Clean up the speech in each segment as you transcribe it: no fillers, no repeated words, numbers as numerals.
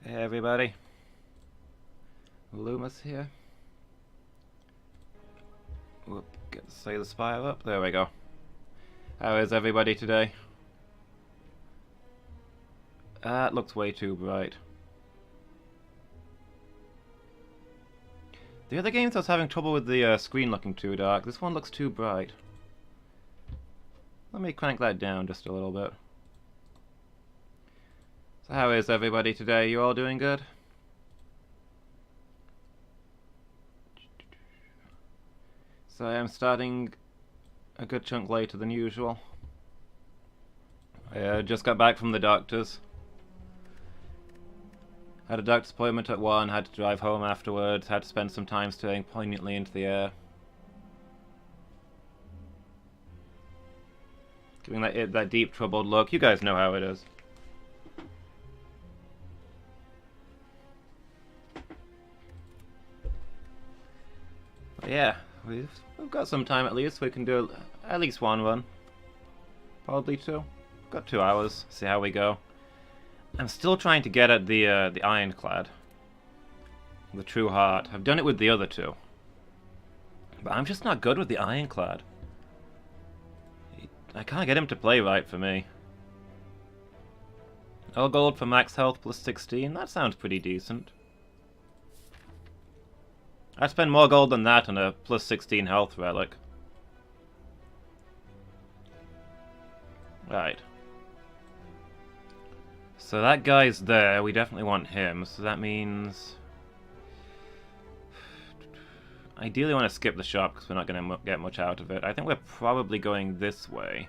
Hey everybody, Lumus here. Whoop, get the Slay The Spire up. There we go. How is everybody today? It looks way too bright. The other games I was having trouble with the screen looking too dark. This one looks too bright. Let me crank that down just a little bit. So how is everybody today? You all doing good? So I am starting a good chunk later than usual. I just got back from the doctor's. Had a doctor's appointment at 1, had to drive home afterwards, had to spend some time staring poignantly into the air. Giving that deep troubled look. You guys know how it is. But yeah, we've got some time at least. We can do at least one run. Probably two. Got 2 hours. See how we go. I'm still trying to get at the Ironclad. The True Heart. I've done it with the other two. But I'm just not good with the Ironclad. I can't get him to play right for me. All gold for max health plus 16. That sounds pretty decent. I'd spend more gold than that on a plus 16 health relic. Right. So that guy's there, we definitely want him, so that means... Ideally I want to skip the shop because we're not going to get much out of it. I think we're probably going this way.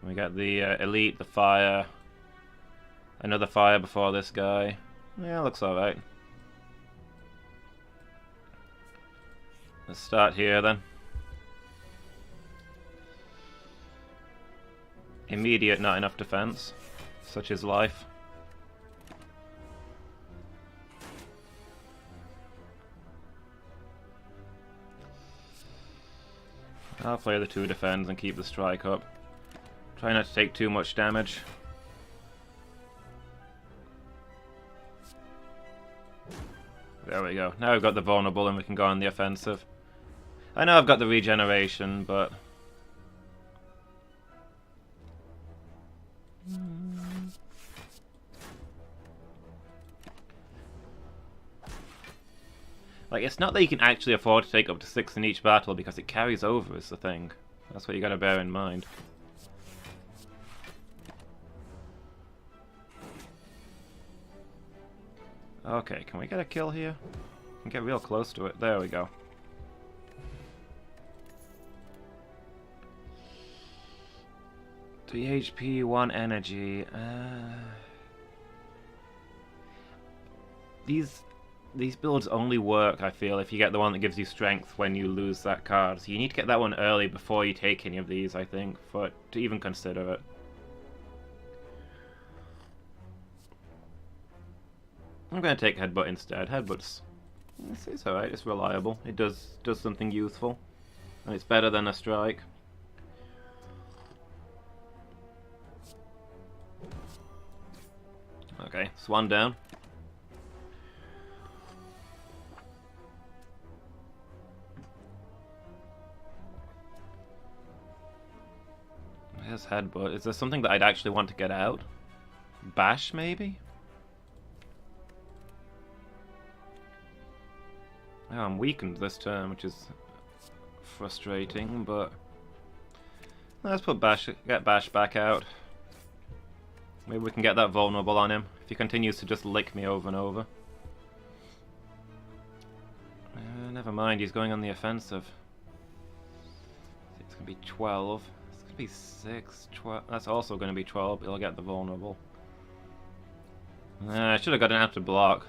We got the elite, the fire, another fire before this guy. Yeah, looks alright. Let's start here then. Immediate, not enough defense. Such is life. I'll play the 2 defends and keep the strike up. Try not to take too much damage. There we go. Now we've got the vulnerable and we can go on the offensive. I know I've got the regeneration, but... Like, it's not that you can actually afford to take up to 6 in each battle because it carries over is the thing. That's what you gotta bear in mind. Okay, can we get a kill here? We can get real close to it. There we go. Three HP, 1 energy. These builds only work, I feel, if you get the one that gives you strength when you lose that card. So you need to get that one early before you take any of these, I think, to even consider it. I'm going to take Headbutt instead. Headbutt's... It's alright, it's reliable. It does something useful. And it's better than a strike. Okay, Swan down. Here's Headbutt. Is there something that I'd actually want to get out? Bash, maybe? Oh, I'm weakened this turn, which is frustrating, but... Let's put get Bash back out. Maybe we can get that vulnerable on him, if he continues to just lick me over and over. Never mind, he's going on the offensive. It's going to be 12. It's going to be 6, 12. That's also going to be 12, he'll get the vulnerable. I should have gotten out to block.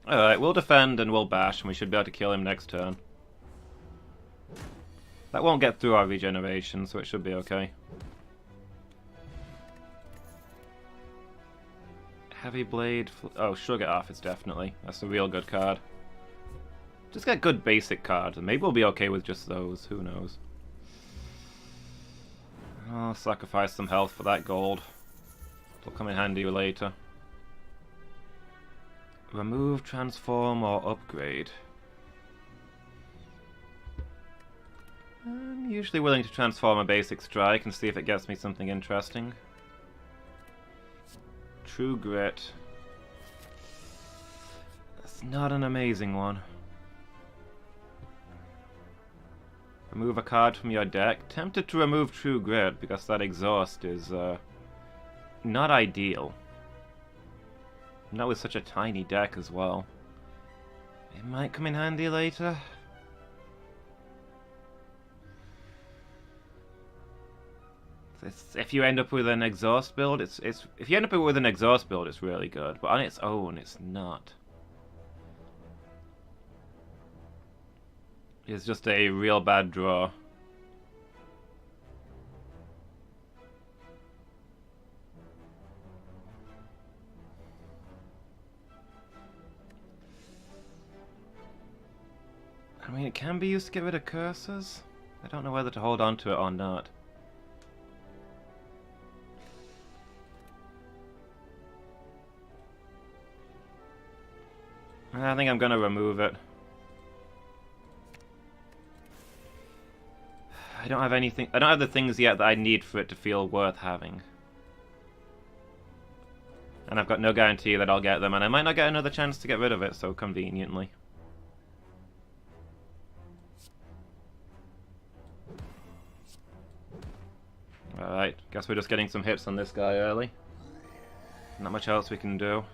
Alright, we'll defend and we'll bash, and we should be able to kill him next turn. That won't get through our regeneration, so it should be okay. Heavy Blade... Oh, Sugar Off is definitely. That's a real good card. Just get good basic cards, and maybe we'll be okay with just those. Who knows? I'll sacrifice some health for that gold. Will come in handy later. Remove, transform, or upgrade. I'm usually willing to transform a basic strike and see if it gets me something interesting. True Grit. That's not an amazing one. Remove a card from your deck. Tempted to remove True Grit because that exhaust is not ideal. Not with such a tiny deck as well. It might come in handy later. If you end up with an exhaust build, if you end up with an exhaust build, it's really good. But on its own, it's not. It's just a real bad draw. I mean, it can be used to get rid of curses. I don't know whether to hold on to it or not. I think I'm gonna remove it. I don't have anything. I don't have the things yet that I need for it to feel worth having. And I've got no guarantee that I'll get them, and I might not get another chance to get rid of it so conveniently. Alright, guess we're just getting some hits on this guy early. Not much else we can do.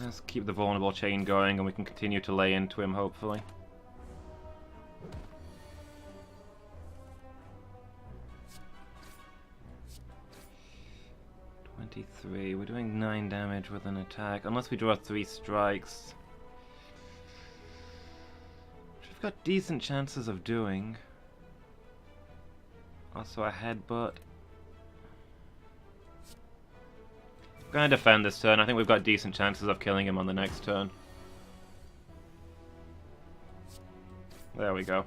Let's keep the vulnerable chain going and we can continue to lay into him, hopefully. We're doing 9 damage with an attack, unless we draw 3 strikes. Which we've got decent chances of doing. Also a headbutt. I'm gonna defend this turn. I think we've got decent chances of killing him on the next turn. There we go.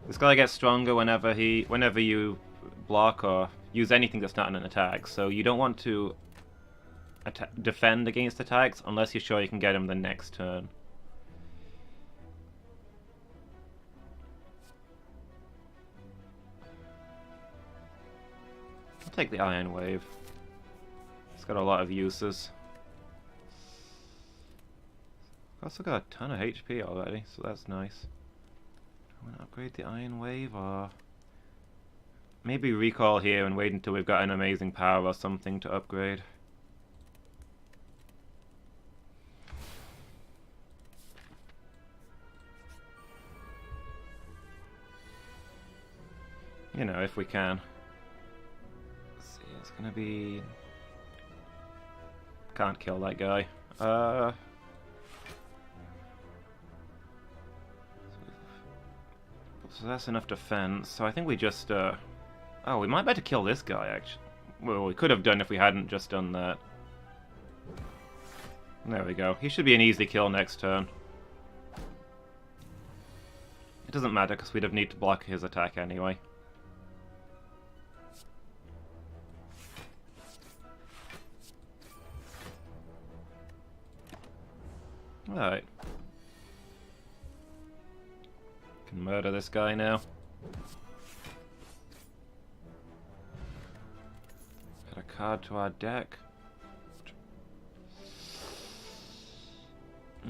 This guy gets stronger whenever you block or use anything that's not an attack. So you don't want to defend against attacks unless you're sure you can get him the next turn. I'll take the Iron Wave. It's got a lot of uses. I've also got a ton of HP already, so that's nice. Do I want to upgrade the Iron Wave, or maybe recall here and wait until we've got an amazing power or something to upgrade? You know, if we can. Let's see, it's gonna be... Can't kill that guy. So that's enough defense. So I think we just, oh, we might better kill this guy, actually. Well, we could have done if we hadn't just done that. There we go. He should be an easy kill next turn. It doesn't matter, because we'd have need to block his attack anyway. Alright. Can murder this guy now. Add a card to our deck.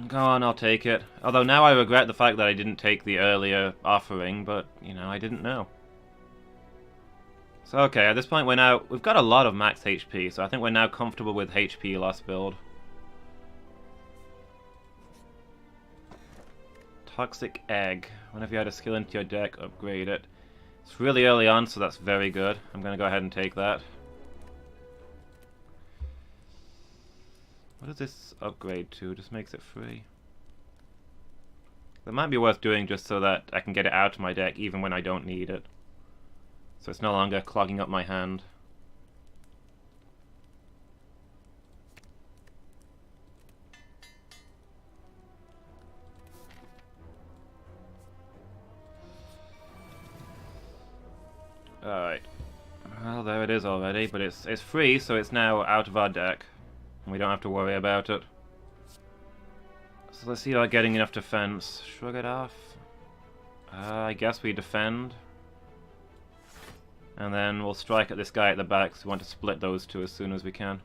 Go on, I'll take it. Although now I regret the fact that I didn't take the earlier offering, but, you know, I didn't know. So okay, at this point we've got a lot of max HP, so I think we're now comfortable with HP loss build. Toxic Egg. Whenever you add a skill into your deck, upgrade it. It's really early on, so that's very good. I'm going to go ahead and take that. What does this upgrade to? Just makes it free. That might be worth doing just so that I can get it out of my deck even when I don't need it. So it's no longer clogging up my hand. Alright. Well, there it is already, but it's free, so it's now out of our deck. And we don't have to worry about it. So let's see about getting enough defense. Shrug it off. I guess we defend. And then we'll strike at this guy at the back, so we want to split those two as soon as we can.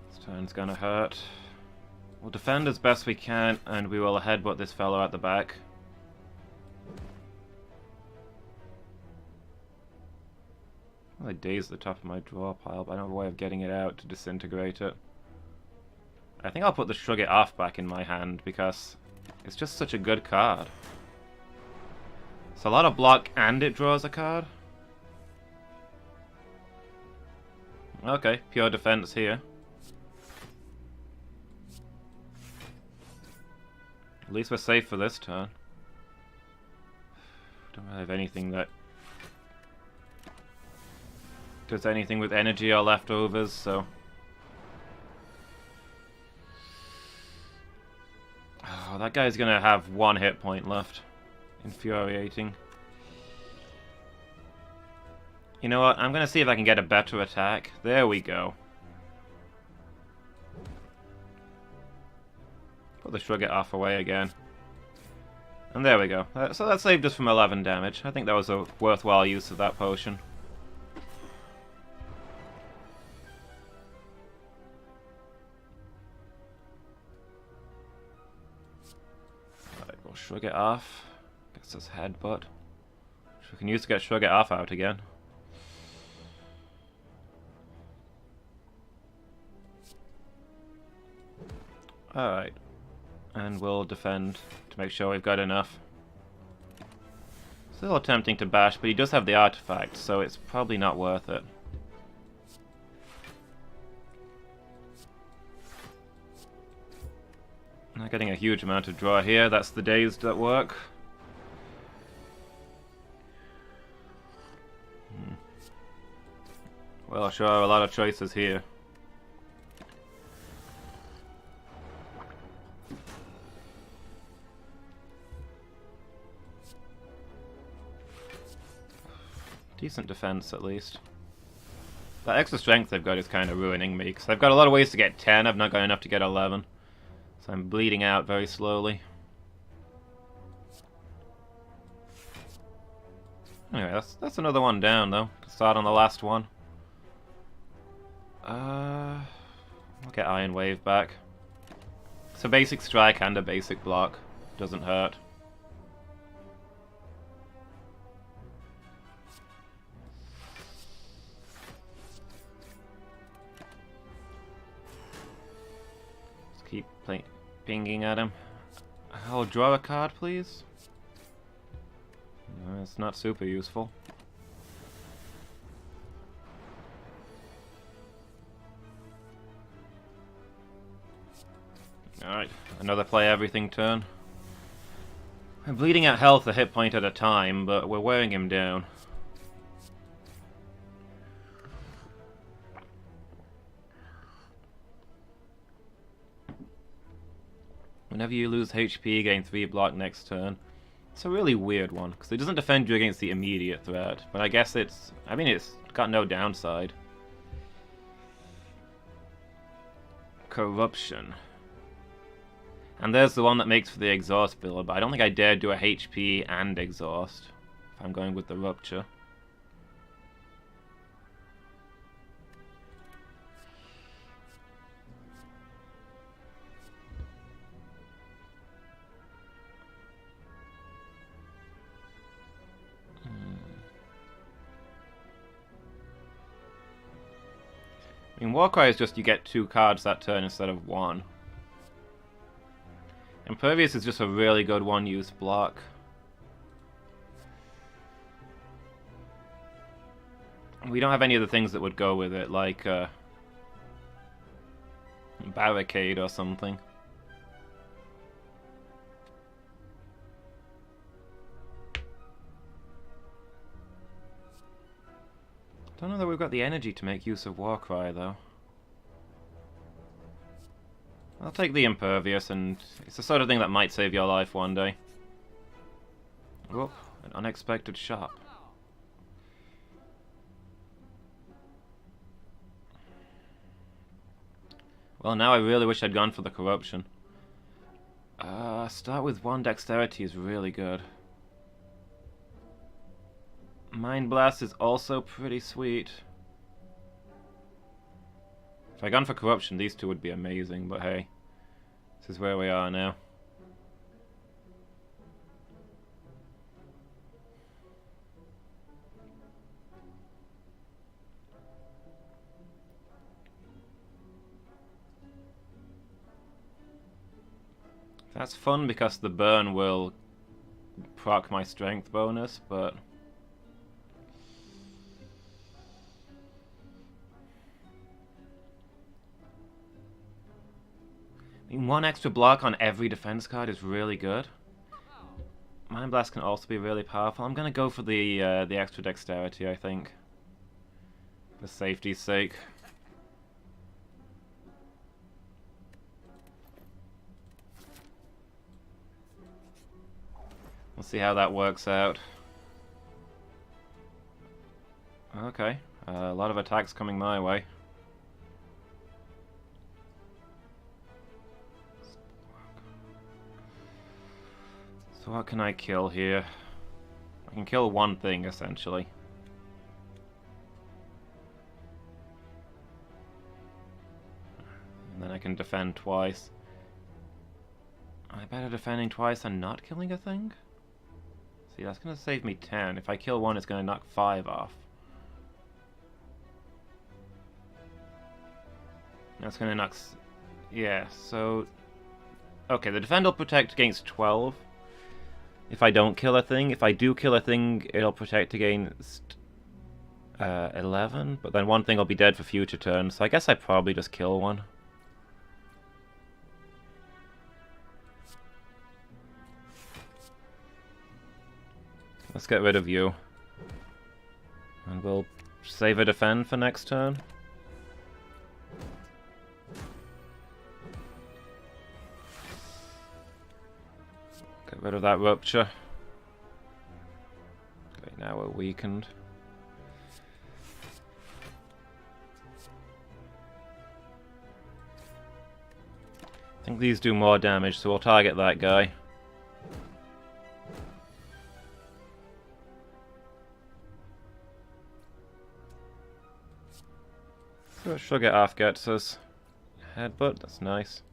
This turn's gonna hurt. We'll defend as best we can, and we will headbutt this fellow at the back. Well, I dazed the top of my draw pile, but I don't have a way of getting it out to disintegrate it. I think I'll put the Shrug It Off back in my hand, because it's just such a good card. It's a lot of block, and it draws a card. Okay, pure defense here. At least we're safe for this turn. Don't really have anything that does anything with energy or leftovers, so... Oh, that guy's gonna have 1 hit point left. Infuriating. You know what? I'm gonna see if I can get a better attack. There we go. Put the Shrug It Off away again. And there we go. So that saved us from 11 damage. I think that was a worthwhile use of that potion. Alright, we'll Shrug It Off. Gets us headbutt. Which we can use to get Shrug It Off out again. Alright. And we'll defend to make sure we've got enough. It's a little tempting to bash, but he does have the artifact, so it's probably not worth it. Not getting a huge amount of draw here, that's the dazed at work. Well, sure, a lot of choices here. Decent defense, at least. That extra strength they've got is kind of ruining me, because I've got a lot of ways to get 10, I've not got enough to get 11. So I'm bleeding out very slowly. Anyway, that's another one down, though. Start on the last one. I'll get Iron Wave back. It's a basic strike and a basic block. Doesn't hurt. Keep pinging at him. Oh, draw a card, please. No, it's not super useful. Alright, another play everything turn. I'm bleeding out health a hit point at a time, but we're wearing him down. Whenever you lose HP, gain 3 block next turn. It's a really weird one, because it doesn't defend you against the immediate threat, but I guess it's got no downside. Corruption. And there's the one that makes for the exhaust build, but I don't think I dare do a HP and exhaust, if I'm going with the rupture. I mean, Warcry is just you get 2 cards that turn instead of 1. Impervious is just a really good one-use block. We don't have any of the things that would go with it, like Barricade or something. Don't know that we've got the energy to make use of Warcry, though. I'll take the Impervious, and it's the sort of thing that might save your life one day. Whoop, an unexpected shot. Well, now I really wish I'd gone for the Corruption. Start with 1 Dexterity is really good. Mind Blast is also pretty sweet. If I'd gone for Corruption, these two would be amazing, but hey. This is where we are now. That's fun because the burn will proc my strength bonus, but... I mean, 1 extra block on every defense card is really good. Mind Blast can also be really powerful. I'm gonna go for the extra dexterity, I think. For safety's sake. We'll see how that works out. Okay, a lot of attacks coming my way. So what can I kill here? I can kill one thing, essentially. And then I can defend twice. Am I better defending twice than not killing a thing? See, that's going to save me 10. If I kill one, it's going to knock 5 off. That's going to knock... Yeah, so... Okay, the defend will protect against 12. If I don't kill a thing. If I do kill a thing, it'll protect against 11. But then one thing will be dead for future turns. So I guess I probably just kill one. Let's get rid of you. And we'll save a defend for next turn. Get rid of that rupture. Okay, now we're weakened. I think these do more damage, so we'll target that guy. So Sugar Off gets us. Headbutt, that's nice.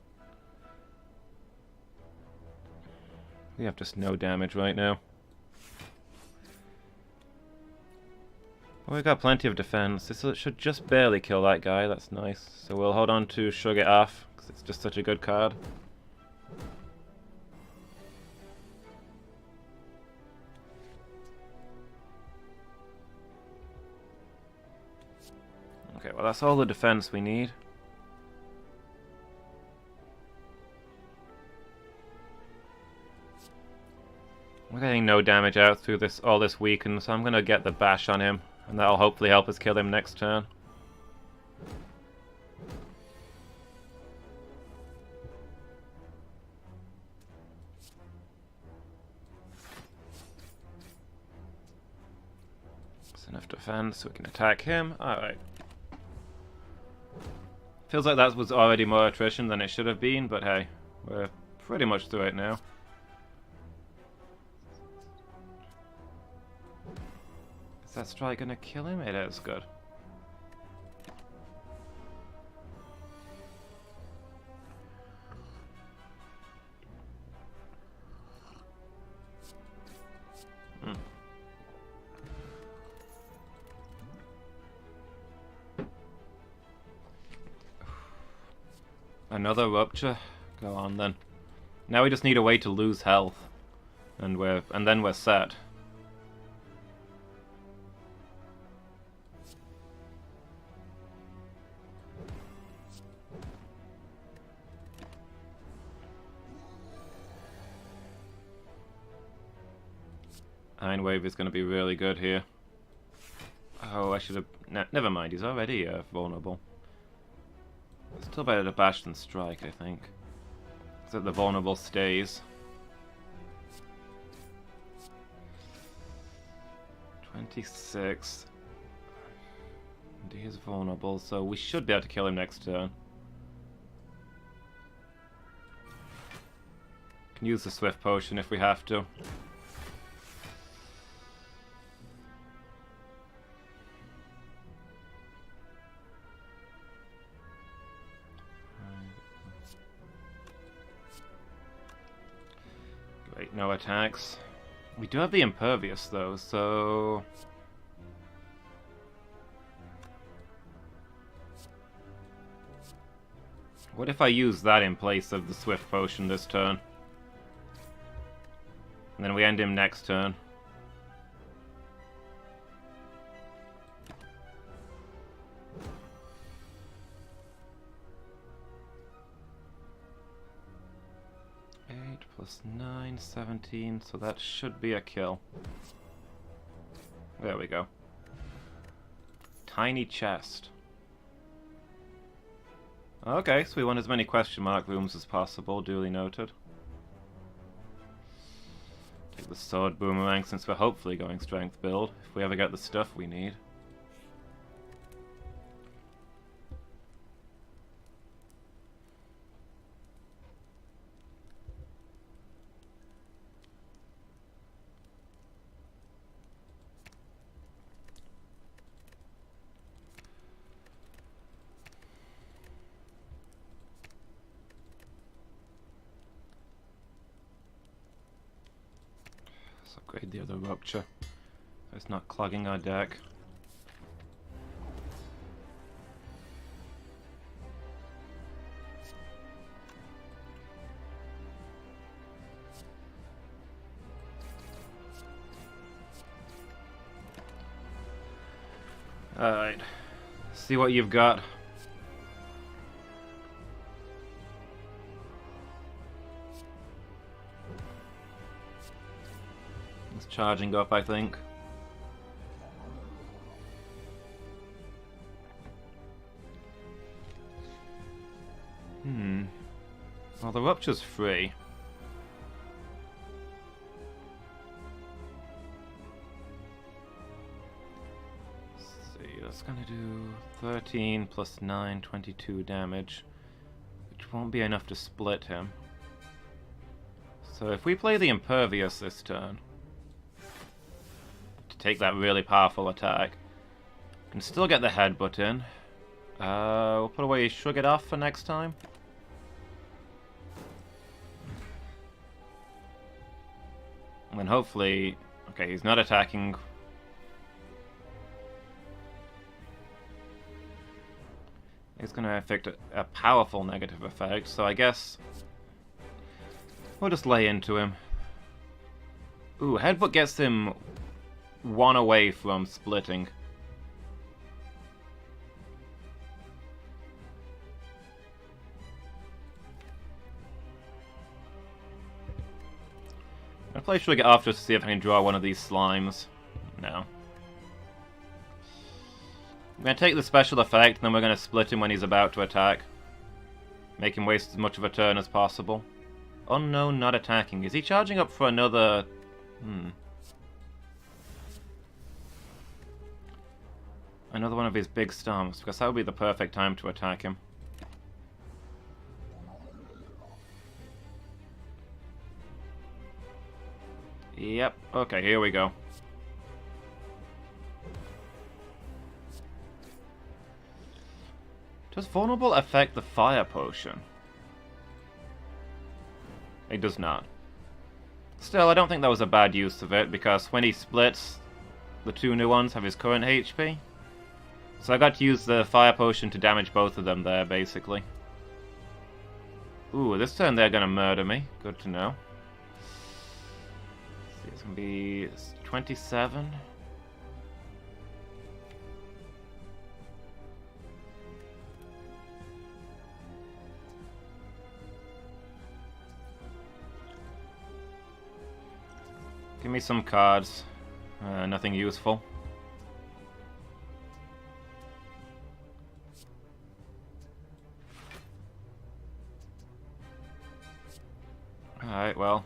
We have just no damage right now. Well, we've got plenty of defense. This should just barely kill that guy, that's nice. So we'll hold on to Sugar Off, because it's just such a good card. Okay, well that's all the defense we need. We're getting no damage out through all this weaken, so I'm gonna get the bash on him, and that'll hopefully help us kill him next turn. That's enough defense, so we can attack him. Alright. Feels like that was already more attrition than it should have been, but hey, we're pretty much through it now. Is that strike gonna kill him? It is, good. Another rupture? Go on then. Now we just need a way to lose health. And then we're set. Iron Wave is going to be really good here. Oh, I should have... never mind, he's already vulnerable. Still better to bash than strike, I think. Except the vulnerable stays. 26. And he is vulnerable, so we should be able to kill him next turn. Can use the Swift Potion if we have to. Great, no attacks. We do have the Impervious though, so... What if I use that in place of the Swift Potion this turn? And then we end him next turn. Plus 9, 17, so that should be a kill. There we go. Tiny chest. Okay, so we want as many question mark rooms as possible, duly noted. Take the sword boomerang since we're hopefully going strength build, if we ever get the stuff we need. Upgrade the other rupture. So it's not clogging our deck. Alright. See what you've got. Charging up, I think. Well, the rupture's free. Let's see, that's gonna do 13 plus 9, 22 damage, which won't be enough to split him. So if we play the Impervious this turn, take that really powerful attack. Can still get the headbutt in. We'll put away Shrug It Off for next time. And then hopefully... Okay, he's not attacking. It's going to affect a powerful negative effect, so I guess... we'll just lay into him. Ooh, headbutt gets him... one away from splitting. I'll play Shrug It Off just to see if I can draw one of these slimes. No. I'm going to take the special effect, and then we're going to split him when he's about to attack. Make him waste as much of a turn as possible. Unknown not attacking. Is he charging up for another... Another one of his big stomps, because that would be the perfect time to attack him. Yep, okay, here we go. Does Vulnerable affect the Fire Potion? It does not. Still, I don't think that was a bad use of it, because when he splits, the two new ones have his current HP. So I got to use the Fire Potion to damage both of them there, basically. Ooh, this turn they're gonna murder me. Good to know. Let's see, it's gonna be 27. Give me some cards. Nothing useful. Alright, well.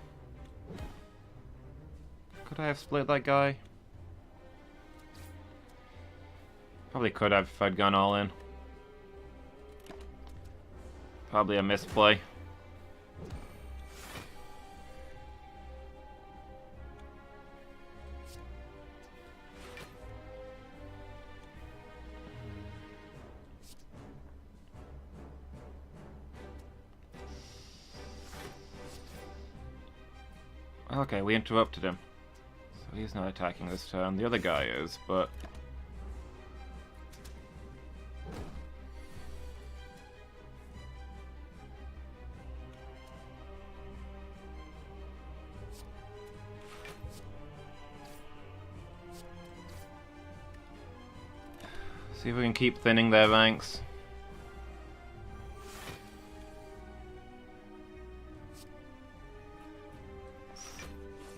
Could I have split that guy? Probably could have if I'd gone all in. Probably a misplay. Okay, we interrupted him. So he's not attacking this turn. The other guy is, but... see if we can keep thinning their ranks.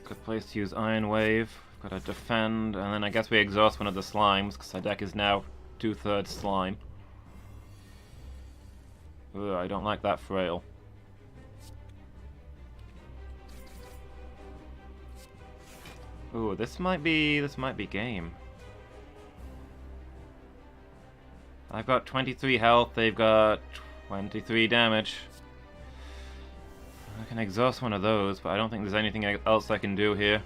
Good place to use Iron Wave. We've got to defend, and then I guess we exhaust one of the slimes, because our deck is now 2/3 slime. Ugh, I don't like that frail. Ooh, this might be game. I've got 23 health, they've got 23 damage. I can exhaust one of those, but I don't think there's anything else I can do here.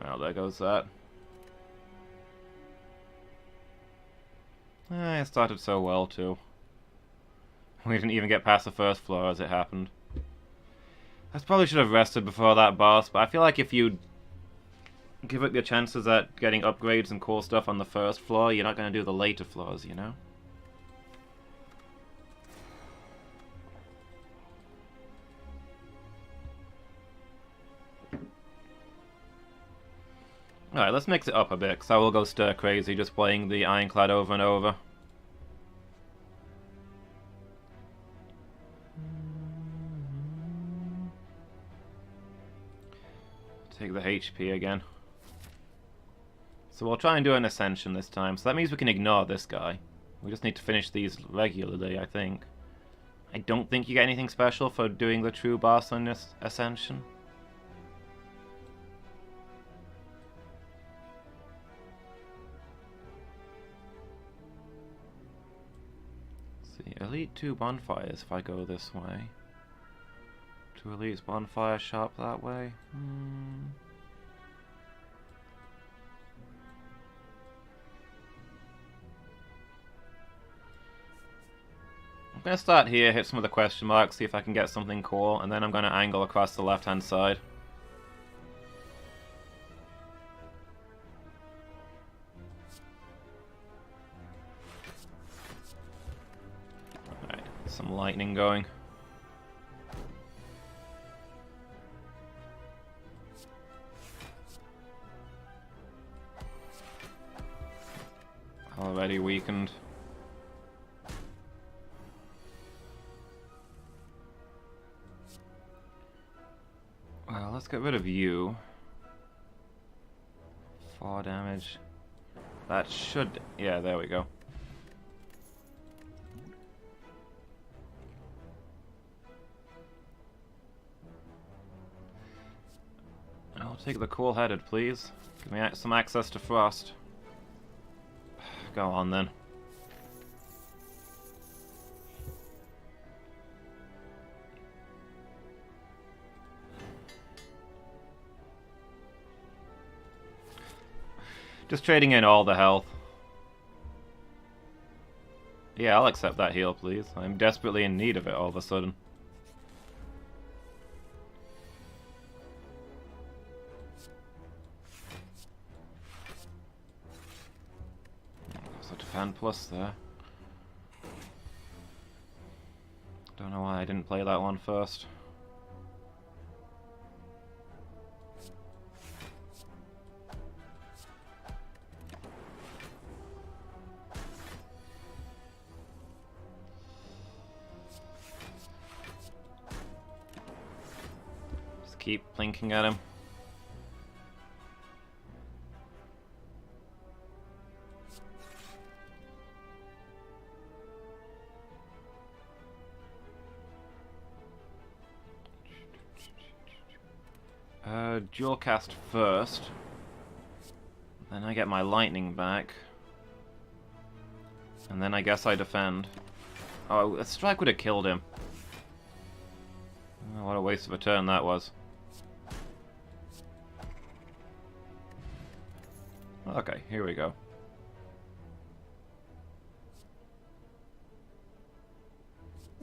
Well, there goes that. It started so well, too. We didn't even get past the first floor as it happened. I probably should have rested before that boss, but I feel like if you give up your chances at getting upgrades and cool stuff on the first floor, you're not going to do the later floors, you know? Alright, let's mix it up a bit, because I will go stir crazy just playing the Ironclad over and over. Take the HP again. So we'll try and do an Ascension this time. So that means we can ignore this guy. We just need to finish these regularly, I think. I don't think you get anything special for doing the true boss on this Ascension. Let's see, Elite 2 bonfires if I go this way. 2 Elite's bonfire shop that way. I'm going to start here, hit some of the question marks, see if I can get something cool, and then I'm going to angle across the left-hand side. Alright, some lightning going. Already weakened. Well, let's get rid of you. 4 damage. That should... yeah, there we go. I'll take the cool-headed, please. Give me some access to frost. Go on, then. Just trading in all the health. Yeah, I'll accept that heal, please. I'm desperately in need of it all of a sudden. So defend plus there. Don't know why I didn't play that one first. Keep blinking at him. Dual cast first. Then I get my lightning back. And then I guess I defend. Oh, a strike would have killed him. Oh, what a waste of a turn that was. Okay, here we go.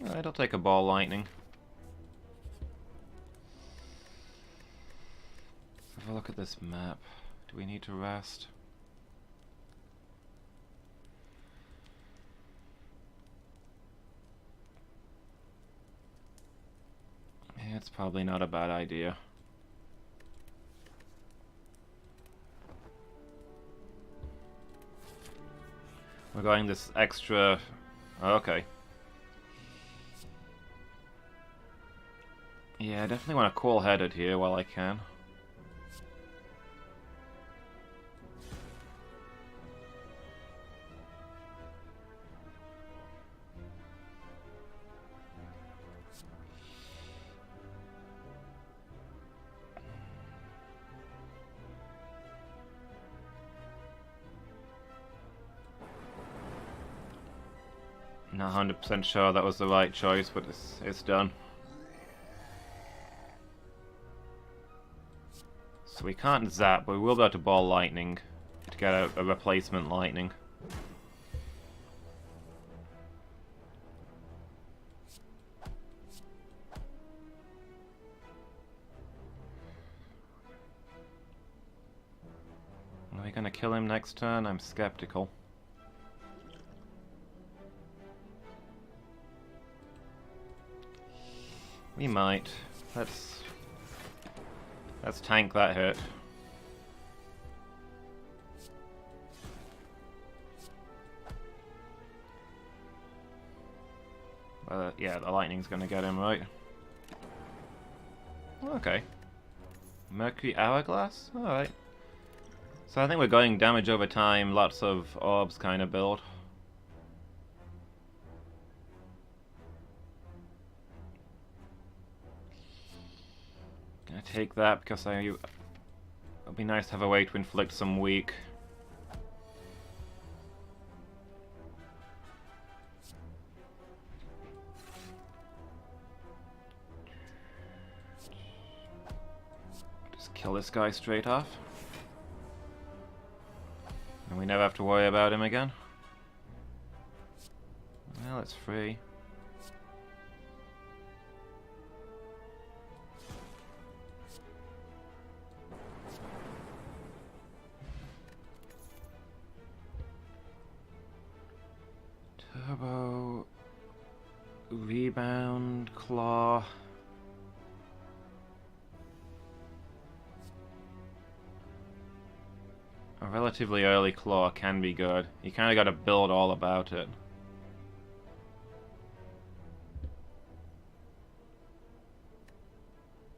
Alright, I'll take a ball lightning. Have a look at this map. Do we need to rest? Yeah, it's probably not a bad idea. We're going this extra... Okay. Yeah, I definitely want to cool-headed here while I can. Not 100% sure that was the right choice, but it's done. So we can't zap, but we will be able to ball lightning to get a replacement lightning. Are we going to kill him next turn? I'm skeptical. We might. Let's tank that hit. Yeah, the lightning's gonna get him, right? Okay. Mercury Hourglass? Alright. So I think we're going damage over time, lots of orbs kind of build. Gonna take that because it'd be nice to have a way to inflict some weak. Just kill this guy straight off. And we never have to worry about him again. Well, it's free. Turbo, rebound, claw. A relatively early claw can be good. You kind of got to build all about it.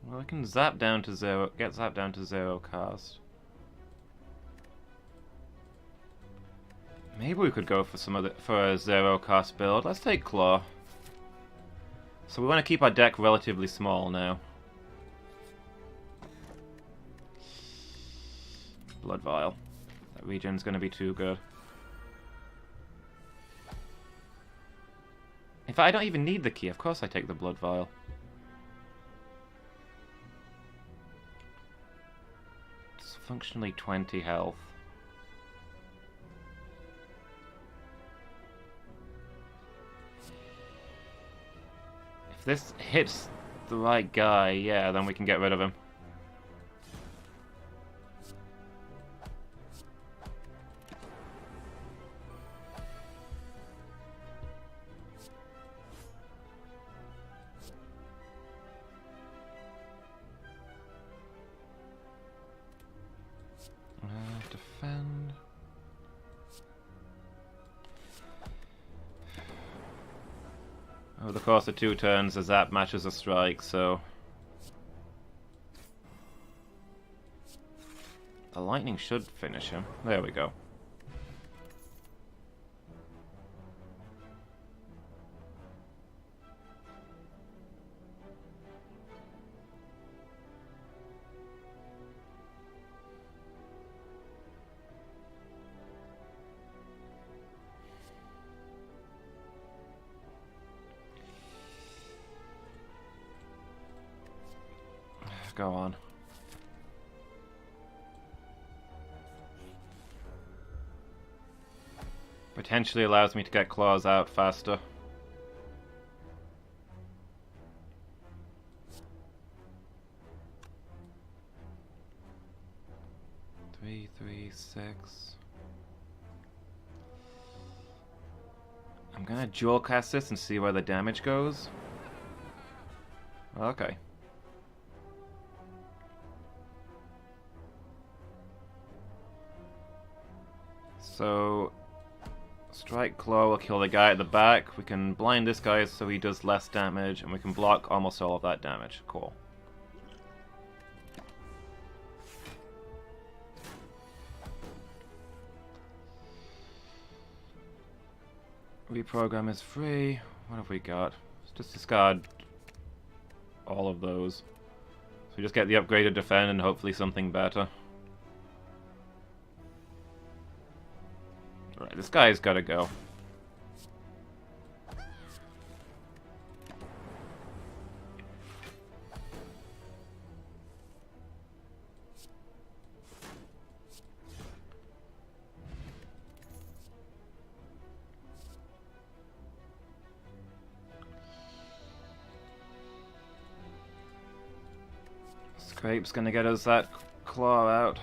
Well, I can zap down to zero. Get zapped down to 0 cast. Maybe we could go for a 0 cost build. Let's take Claw. So we want to keep our deck relatively small now. Blood Vial. That regen's going to be too good. In fact, I don't even need the key. Of course I take the Blood Vial. It's functionally 20 health. If this hits the right guy, yeah, then we can get rid of him. Defend. Over the course of 2 turns, a zap matches a strike, so... The lightning should finish him. There we go. Go on. Potentially allows me to get claws out faster. Three, 6. I'm gonna dual cast this and see where the damage goes. Okay. So, Strike Claw will kill the guy at the back. We can blind this guy so he does less damage, and we can block almost all of that damage. Cool. Reprogram is free. What have we got? Let's just discard all of those. So we just get the upgraded defend and hopefully something better. Alright, this guy's gotta go. Scrape's gonna get us that claw out.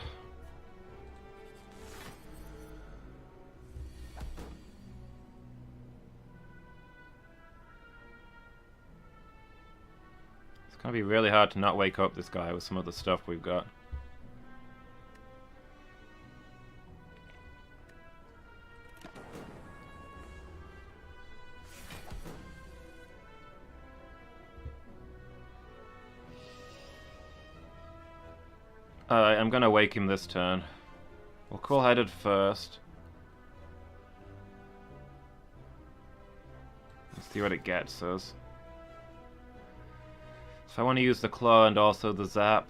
It's gonna be really hard to not wake up this guy with some of the stuff we've got. Alright, I'm gonna wake him this turn. We'll cool-headed first. Let's see what it gets us. So I want to use the claw and also the zap.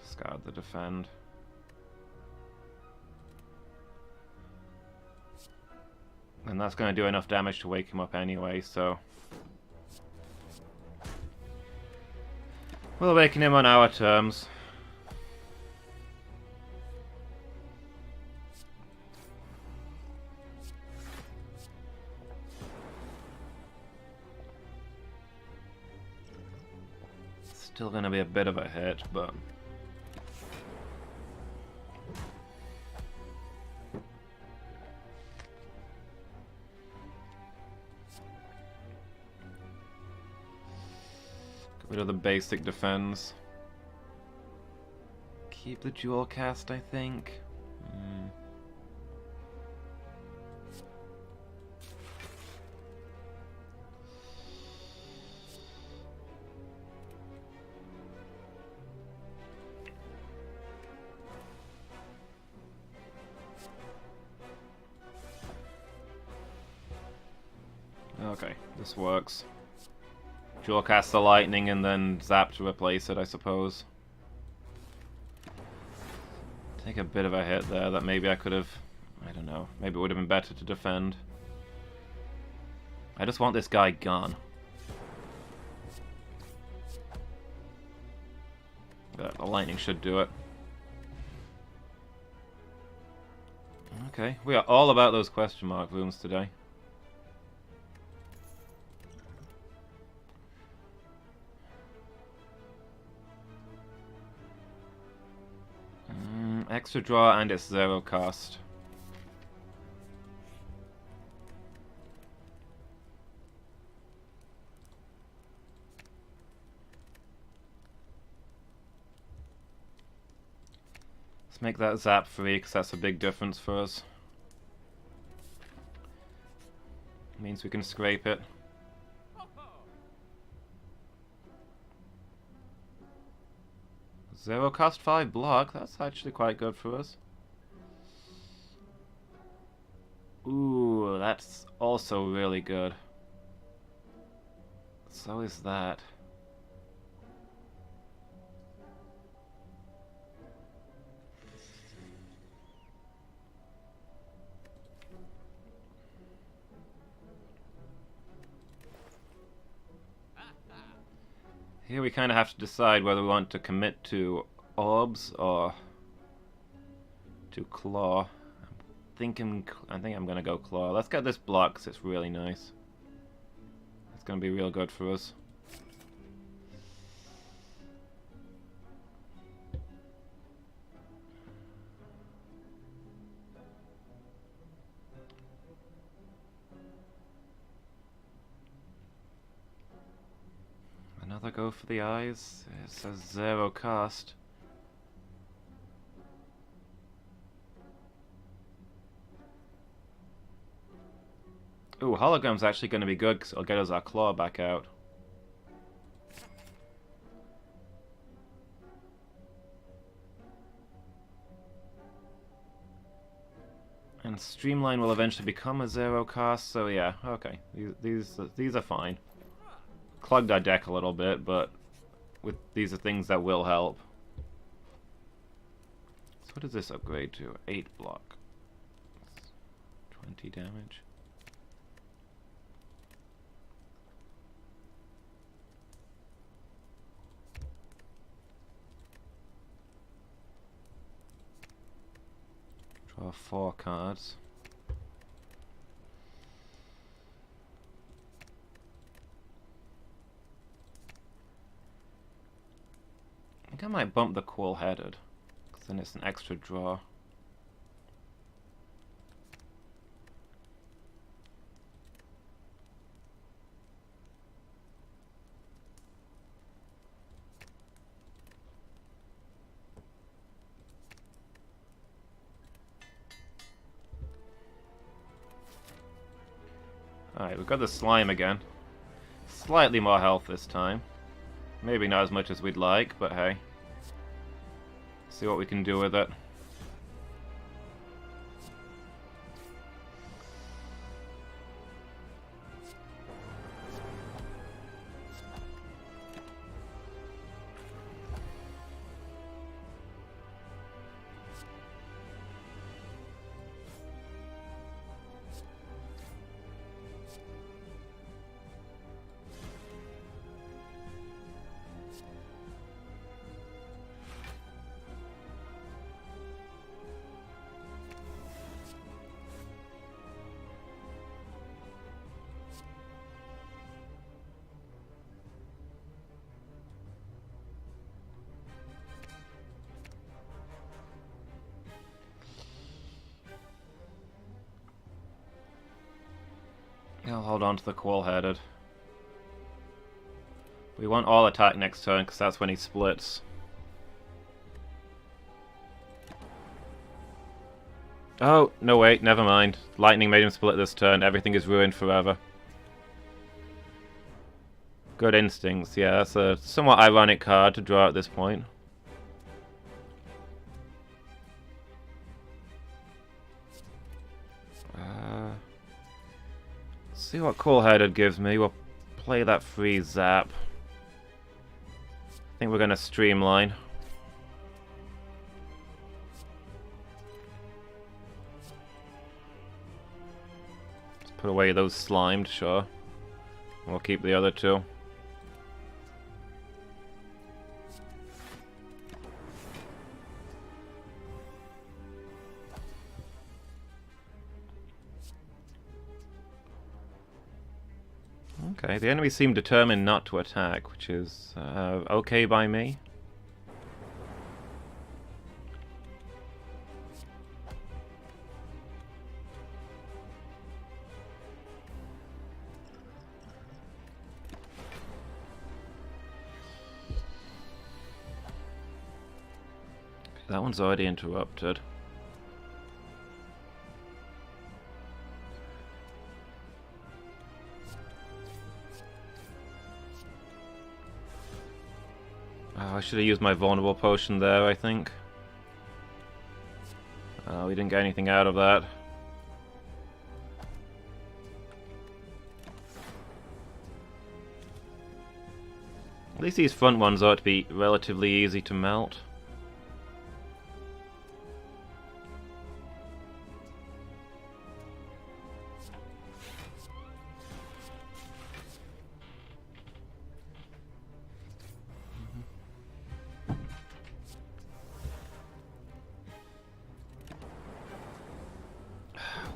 Discard the defend. And that's going to do enough damage to wake him up anyway, so... we'll awaken him on our terms. Still gonna be a bit of a hit, but... get rid of the basic defense. Keep the dual cast, I think. Okay, this works. Dual cast the lightning and then zap to replace it, I suppose. Take a bit of a hit there that maybe I could have... I don't know. Maybe it would have been better to defend. I just want this guy gone. But the lightning should do it. Okay, we are all about those question mark rooms today. Extra draw and it's 0 cost. Let's make that zap free because that's a big difference for us. Means we can scrape it. 0 cost 5 block, that's actually quite good for us. Ooh, that's also really good. So is that. Here we kind of have to decide whether we want to commit to orbs or to claw. I think I'm gonna go claw. Let's get this block because it's really nice. It's gonna be real good for us. Another go for the eyes. It says 0 cost. Ooh, hologram's actually going to be good because it'll get us our claw back out. And streamline will eventually become a 0 cost, so yeah, okay. These are fine. Clogged our deck a little bit, but these are things that will help. So what does this upgrade to? 8 block. 20 damage. Draw 4 cards. I think I might bump the cool-headed, because then it's an extra draw. Alright, we've got the slime again. Slightly more health this time. Maybe not as much as we'd like, but hey. See what we can do with it. I'll hold on to the cool-headed. We want all attack next turn because that's when he splits. Oh, no wait, never mind. Lightning made him split this turn. Everything is ruined forever. Good instincts, yeah, that's a somewhat ironic card to draw at this point. See what cool-headed gives me. We'll play that free zap. I think we're gonna streamline. Let's put away those slimed, sure. We'll keep the other two. Okay, the enemy seem determined not to attack, which is okay by me. That one's already interrupted. Oh, I should have used my vulnerable potion there, I think. We didn't get anything out of that. At least these front ones ought to be relatively easy to melt.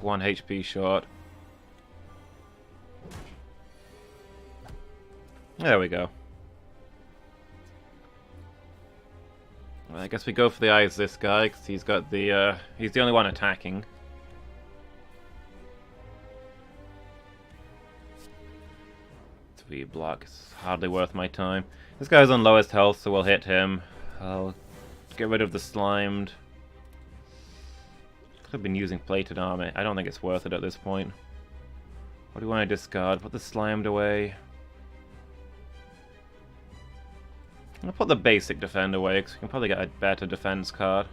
1 HP short. There we go. Well, I guess we go for the eyes this guy, because he's got the, he's the only one attacking. Block. It's hardly worth my time. This guy's on lowest health, so we'll hit him. I'll get rid of the slimed. Could have been using plated armor. I don't think it's worth it at this point. What do you want to discard? Put the slimed away. I'll put the basic defend away, because we can probably get a better defense card.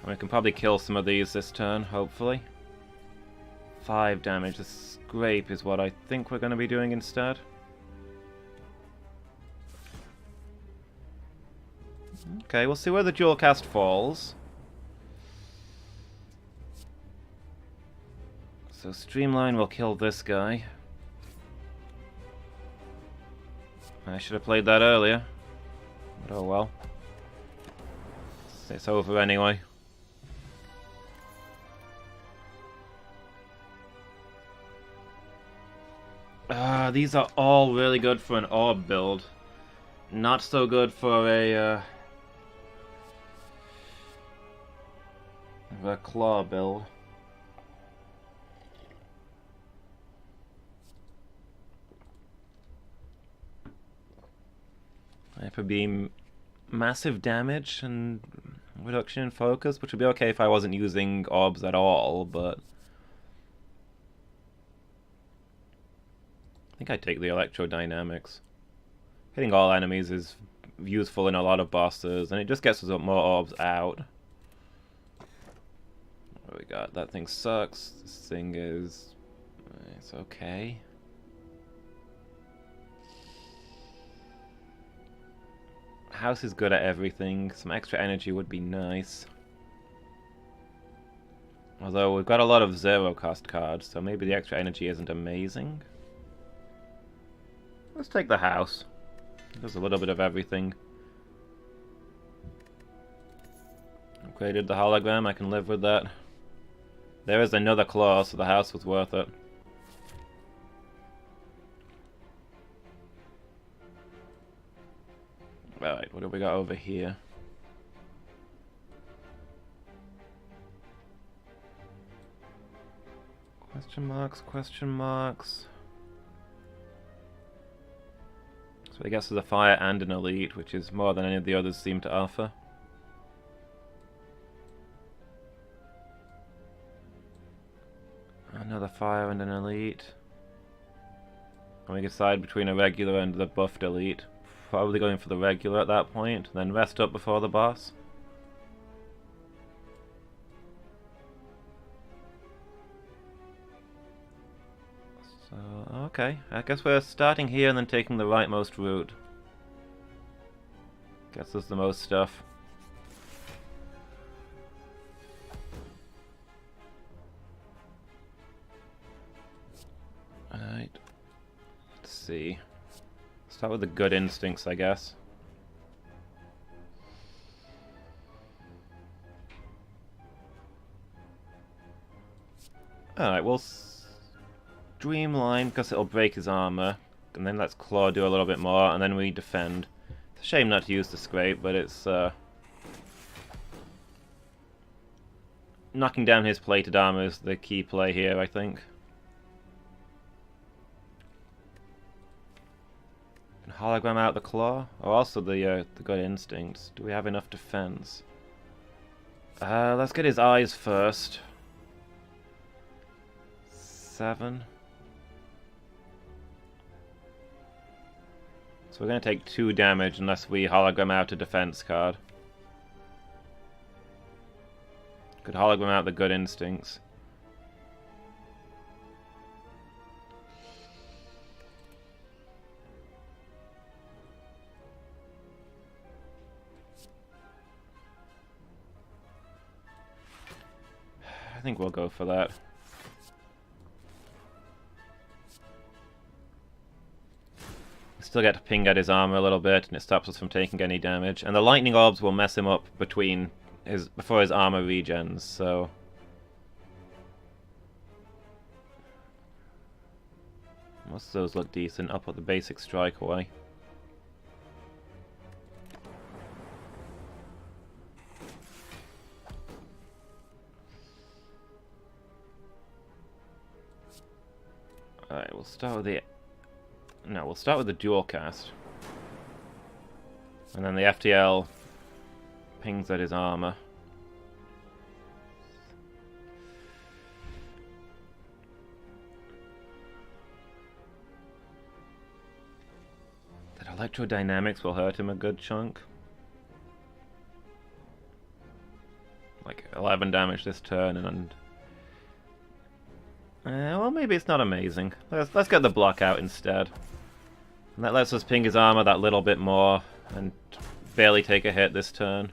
We can probably kill some of these this turn, hopefully. 5 damage. The scrape is what I think we're going to be doing instead. Okay, we'll see where the dual cast falls. So Streamline will kill this guy. I should have played that earlier. But oh well. It's over anyway. These are all really good for an orb build. Not so good for a claw build. Hyper Beam, massive damage and reduction in focus, which would be okay if I wasn't using orbs at all, but I think I'd take the electrodynamics. Hitting all enemies is useful in a lot of bosses, and it just gets us more orbs out. What do we got? That thing sucks. This thing is... it's okay. House is good at everything. Some extra energy would be nice. Although we've got a lot of zero cost cards, so maybe the extra energy isn't amazing. Let's take the house. There's a little bit of everything. Upgraded the hologram, I can live with that. There is another claw, so the house was worth it. Alright, what do we got over here? Question marks, question marks. So I guess there's a fire and an elite, which is more than any of the others seem to offer. Another fire and an elite. And we decide between a regular and the buffed elite. Probably going for the regular at that point, then rest up before the boss. So, okay. I guess we're starting here and then taking the rightmost route. Gets us the most stuff. Alright. Let's see. Start with the good instincts, I guess. Alright, we'll streamline because it'll break his armor. And then let's claw do a little bit more, and then we defend. It's a shame not to use the scrape, but it's knocking down his plated armor is the key play here, I think. Hologram out the claw. Oh, also the good instincts. Do we have enough defense? Let's get his eyes first. 7. So we're going to take 2 damage unless we hologram out a defense card. Could hologram out the good instincts. I think we'll go for that. Still get to ping at his armor a little bit, and it stops us from taking any damage. And the lightning orbs will mess him up before his armor regens, so... Most of those look decent. I'll put the basic strike away. Alright, we'll start with the... No, we'll start with the dual cast. And then the FTL pings at his armor. That electrodynamics will hurt him a good chunk. Like 11 damage this turn, and well, maybe it's not amazing. Let's get the block out instead. And that lets us ping his armor that little bit more, and barely take a hit this turn.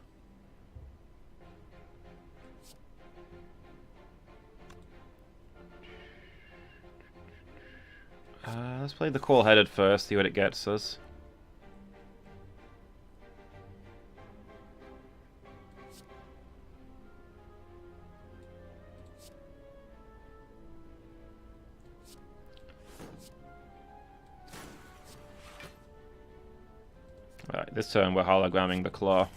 Let's play the cool-headed first, see what it gets us. Right, this turn we're hologramming the claw.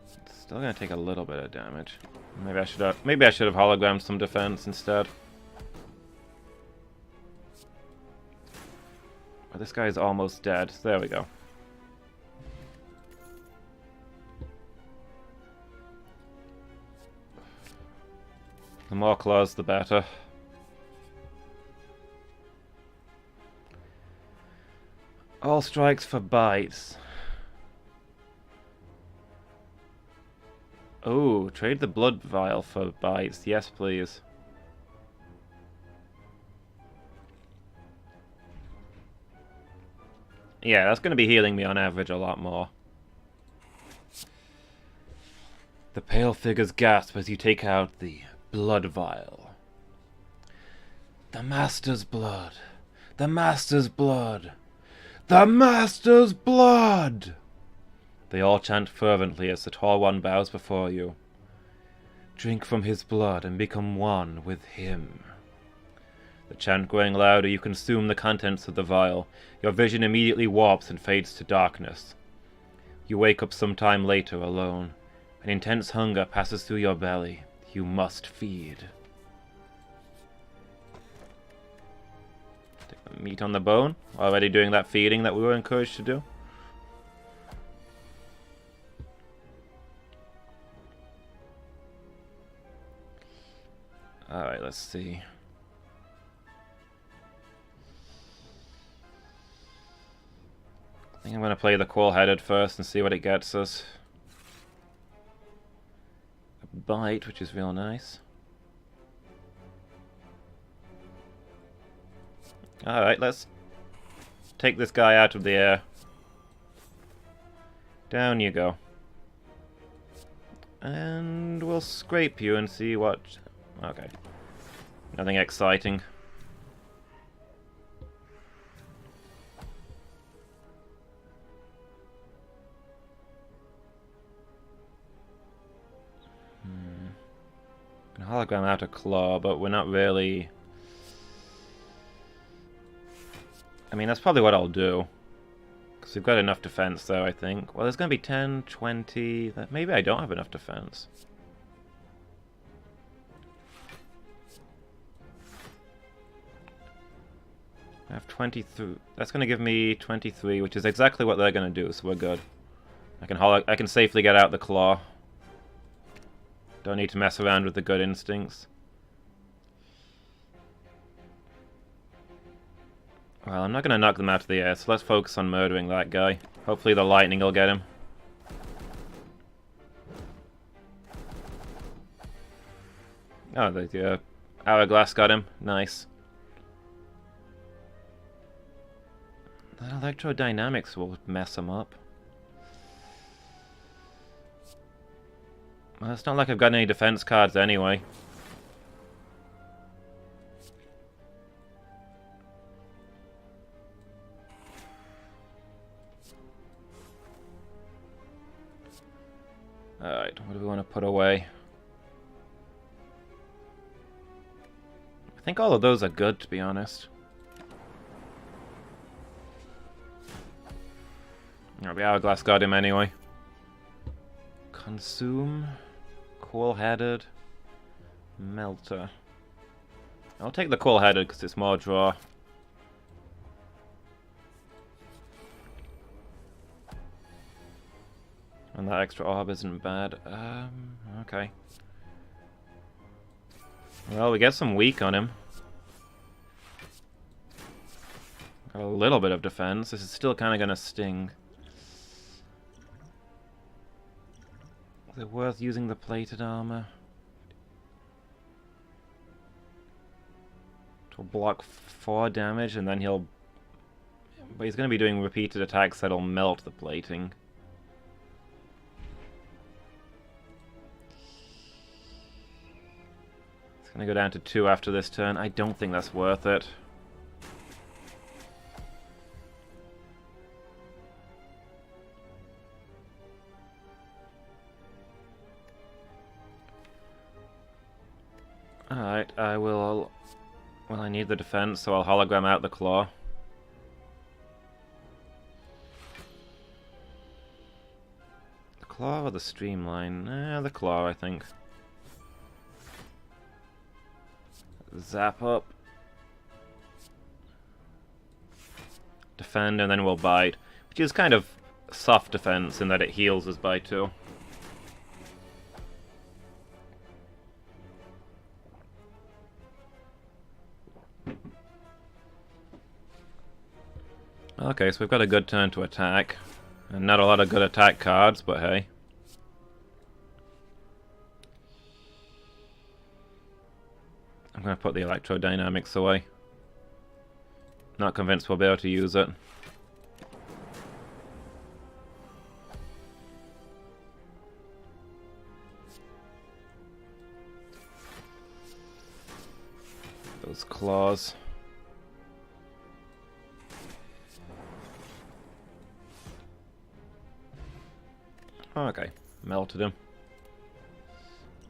It's still gonna take a little bit of damage. Maybe I should have hologrammed some defense instead. Oh, this guy is almost dead. There we go. The more claws, the better. All strikes for bites. Oh, trade the blood vial for bites. Yes, please. Yeah, that's going to be healing me on average a lot more. The pale figures gasp as you take out the blood vial. The Master's blood. The Master's blood. The Master's blood! They all chant fervently as the tall one bows before you. Drink from his blood and become one with him. The chant growing louder, you consume the contents of the vial. Your vision immediately warps and fades to darkness. You wake up some time later alone. An intense hunger passes through your belly. You must feed. Take the meat on the bone. Already doing that feeding that we were encouraged to do. Alright, let's see. I think I'm going to play the cool-headed first and see what it gets us. A bite, which is real nice. Alright, let's take this guy out of the air. Down you go. And we'll scrape you and see what... Okay. Nothing exciting. Can hologram out a claw, but we're not really... I mean, that's probably what I'll do. Because we've got enough defense, though, I think. Well, there's going to be 10, 20... Maybe I don't have enough defense. I have 23. That's going to give me 23, which is exactly what they're going to do, so we're good. I can safely get out the claw. Don't need to mess around with the good instincts. Well, I'm not going to knock them out of the air, so let's focus on murdering that guy. Hopefully the lightning will get him. Oh, the hourglass got him. Nice. That electrodynamics will mess him up. Well, it's not like I've got any defense cards anyway. Alright, what do we want to put away? I think all of those are good, to be honest. Oh, the Hourglass got him anyway. Consume. Cool-headed. Melter. I'll take the cool-headed because it's more draw. And that extra orb isn't bad. Okay. Well, we get some weak on him. Got a little bit of defense. This is still kind of going to sting. Is it worth using the plated armor? To block 4 damage and then he'll... But he's going to be doing repeated attacks that'll melt the plating. It's going to go down to 2 after this turn. I don't think that's worth it. Alright, I will... Well, I need the defense, so I'll hologram out the claw. The claw or the streamline? The claw, I think. Zap up. Defend, and then we'll bite. Which is kind of soft defense in that it heals us by 2. Okay, so we've got a good turn to attack. And not a lot of good attack cards, but hey. I'm going to put the electrodynamics away. Not convinced we'll be able to use it. Those claws. Okay, melted him.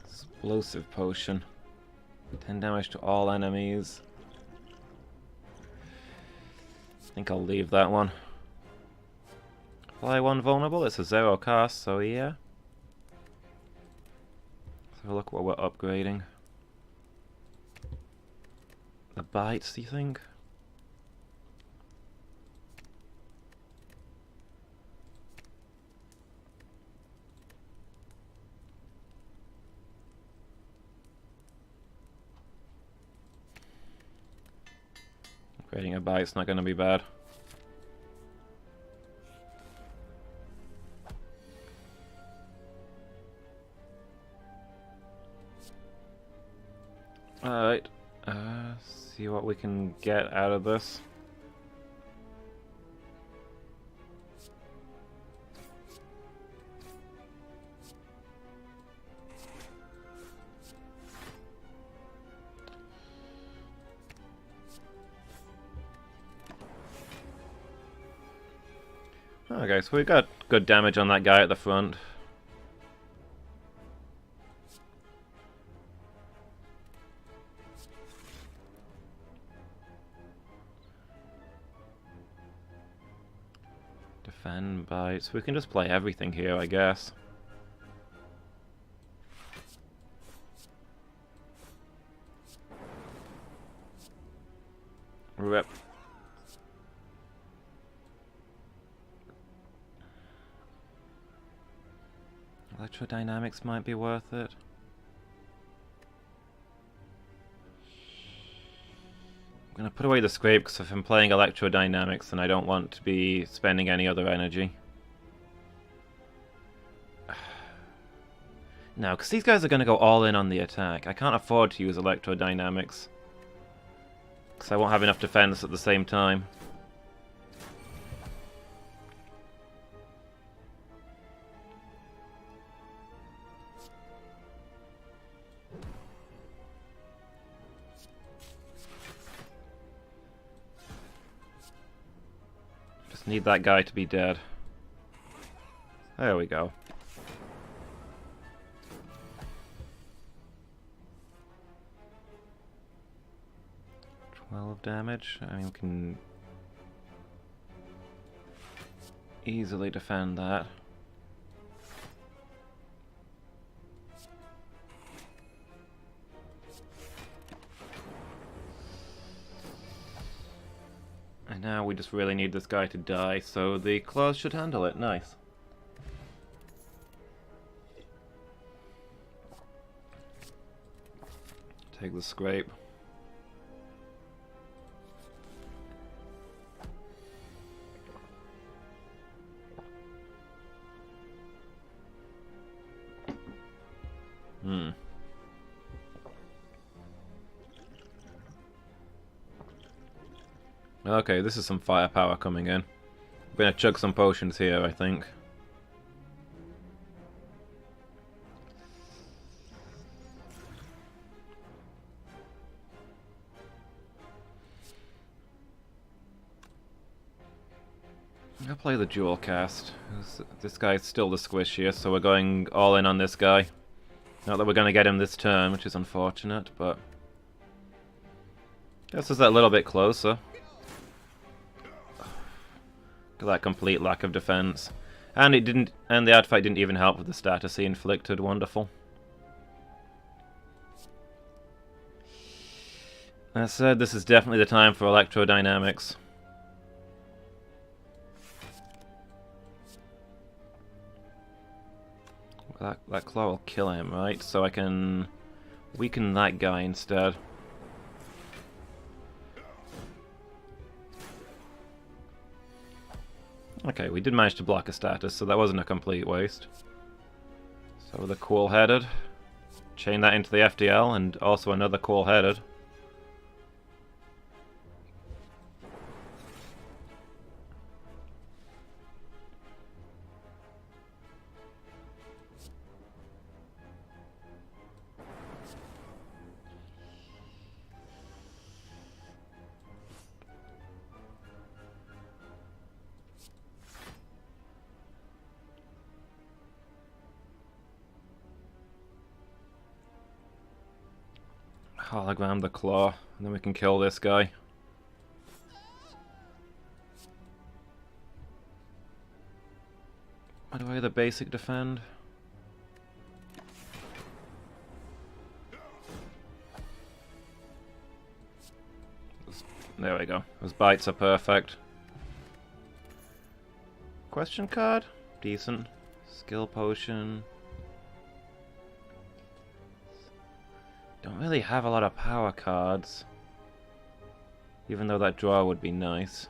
Explosive potion. 10 damage to all enemies. I think I'll leave that one. Apply 1 vulnerable, it's a 0 cost, so yeah. Let's have a look at what we're upgrading. The bites, do you think? Creating a bite's not going to be bad. Alright, see what we can get out of this. Okay, so we got good damage on that guy at the front. Defend, bite. So we can just play everything here, I guess. Rip. Electrodynamics might be worth it. I'm going to put away the scrape because if I'm playing electrodynamics then I don't want to be spending any other energy. No, because these guys are going to go all in on the attack. I can't afford to use electrodynamics. Because I won't have enough defense at the same time. Need that guy to be dead. There we go. 12 damage. I mean, we can easily defend that. And now we just really need this guy to die, so the claws should handle it. Nice. Take the scrape. Okay, this is some firepower coming in. I'm gonna chug some potions here, I think. I'll play the dual cast. This guy's still the squishiest, so we're going all in on this guy. Not that we're gonna get him this turn, which is unfortunate, but this is a little bit closer. Look at that complete lack of defense. And it didn't, and the ad fight didn't even help with the status he inflicted. Wonderful. That said, this is definitely the time for electrodynamics. That claw will kill him, right? So I can weaken that guy instead. Okay, we did manage to block a status, so that wasn't a complete waste. So the cool-headed. Chain that into the FDL, and also another cool-headed. Hologram the claw, and then we can kill this guy. By the way, the basic defend. There we go. Those bites are perfect. Question card? Decent. Skill potion. Don't really have a lot of power cards. Even though that draw would be nice.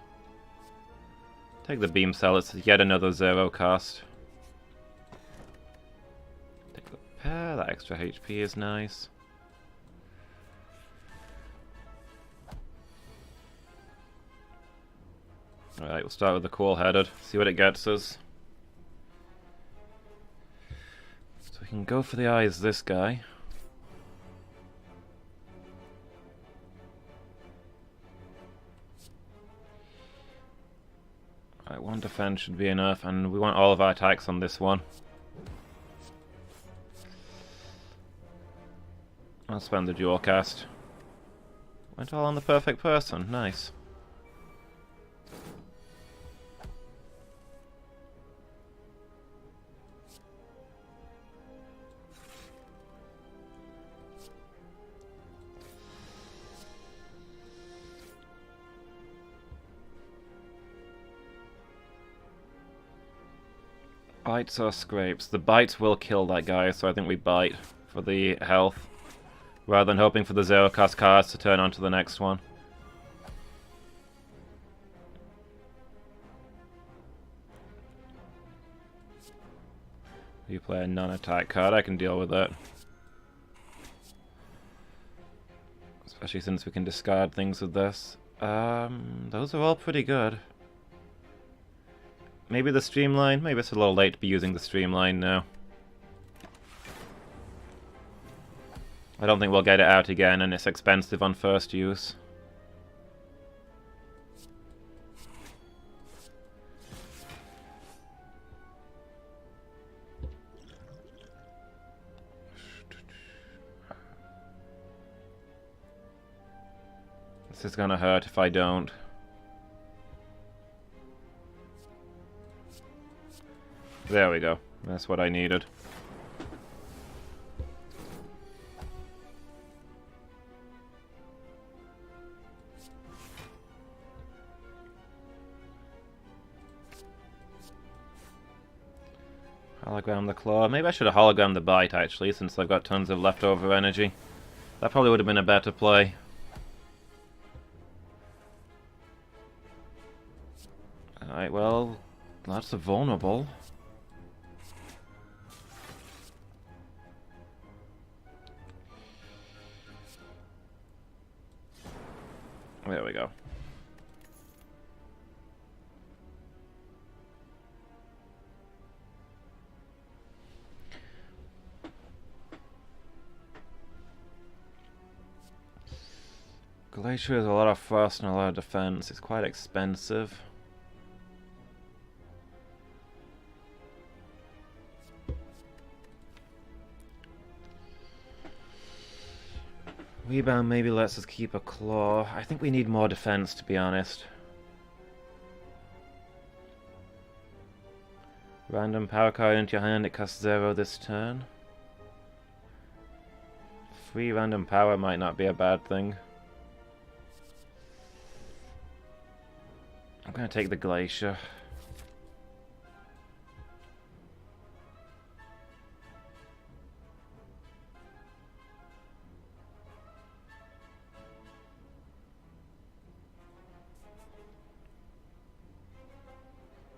Take the beam cell, it's yet another 0 cost. Take the pair, that extra HP is nice. Alright, we'll start with the cool-headed, see what it gets us. So we can go for the eyes this guy. Right, one defense should be enough, and we want all of our attacks on this one. I'll spend the dual cast. Went all on the perfect person, nice. Bites or scrapes? The bites will kill that guy, so I think we bite for the health, rather than hoping for the 0 cost cards to turn on to the next one. You play a non-attack card, I can deal with it. Especially since we can discard things with this. Those are all pretty good. Maybe the streamline? Maybe it's a little late to be using the streamline now. I don't think we'll get it out again, and it's expensive on first use. This is gonna hurt if I don't. There we go. That's what I needed. Hologram the claw. Maybe I should have hologrammed the bite, actually, since I've got tons of leftover energy. That probably would have been a better play. Alright, well, lots of vulnerable. There we go. Glacier has a lot of frost and a lot of defense. It's quite expensive. Rebound maybe lets us keep a claw. I think we need more defense, to be honest. Random power card into your hand, it costs 0 this turn. 3 random power might not be a bad thing. I'm gonna take the Glacier.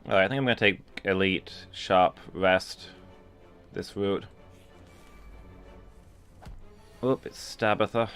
Alright, I think I'm gonna take Elite, Sharp, Rest, this route. Oop, it's Stabatha.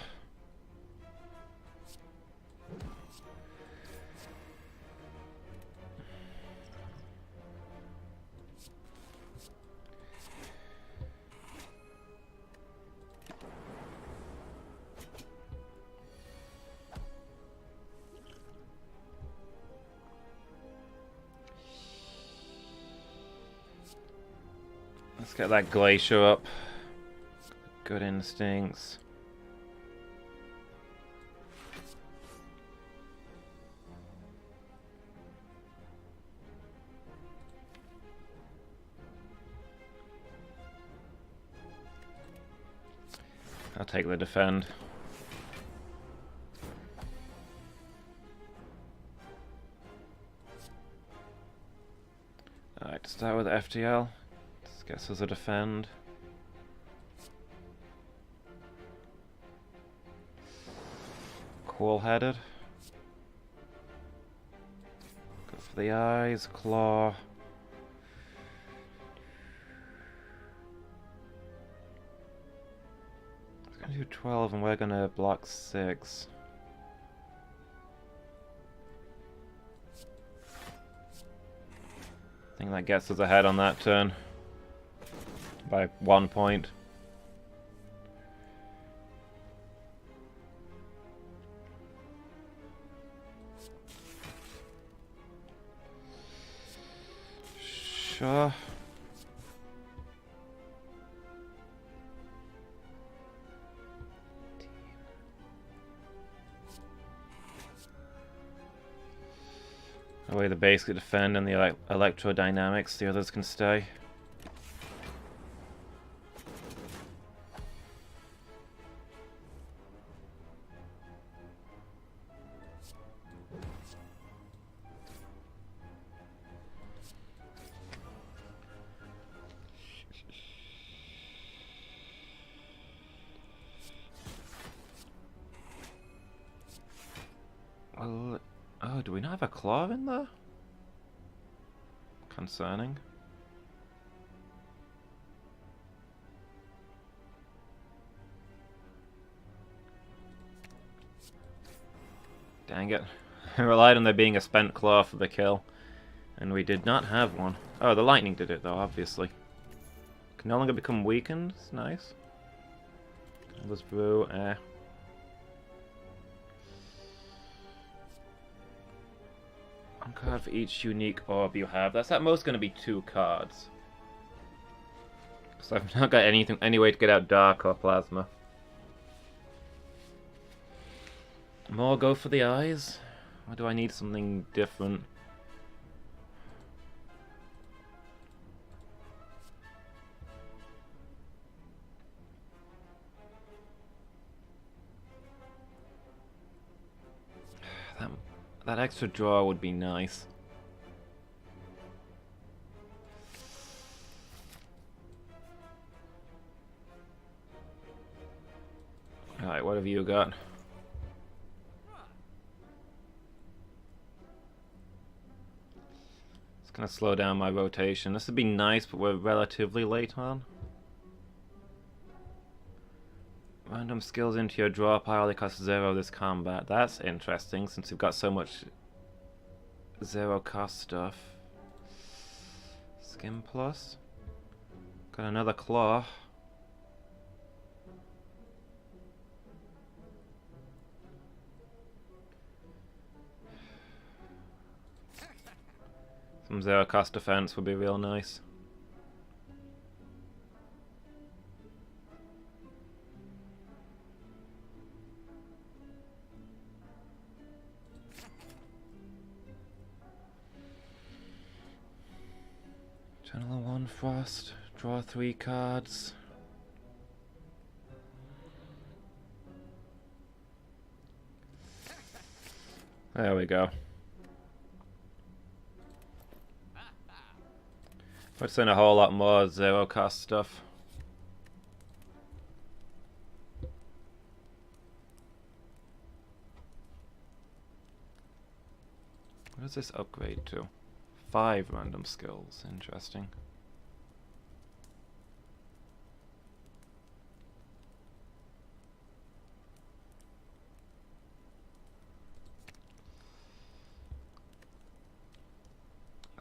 Let's get that Glacier up. Good instincts. I'll take the defend. Alright, start with FTL. Guess as a defend. Cool-headed. Go for the eyes, claw. It's gonna do 12 and we're gonna block 6. I think that gets us ahead on that turn. By 1 point. Sure. Away the base can defend and the electrodynamics, the others can stay. Well, oh, do we not have a claw in there? Concerning. Dang it. I relied on there being a spent claw for the kill. And we did not have one. Oh, the lightning did it though, obviously. Can no longer become weakened. It's nice. Colorless brew, One card for each unique orb you have. That's at most going to be 2 cards. So I've not got any way to get out Dark or Plasma. More go for the eyes? Or do I need something different? That extra draw would be nice. Alright, what have you got? It's gonna slow down my rotation. This would be nice, but we're relatively late on. Random skills into your draw pile, they cost 0 this combat. That's interesting, since we've got so much 0 cost stuff. Skim plus. Got another claw. Some 0 cost defense would be real nice. Channel 1 Frost, draw 3 cards. There we go. Let's send a whole lot more 0 cost stuff. What does this upgrade to? 5 random skills. Interesting.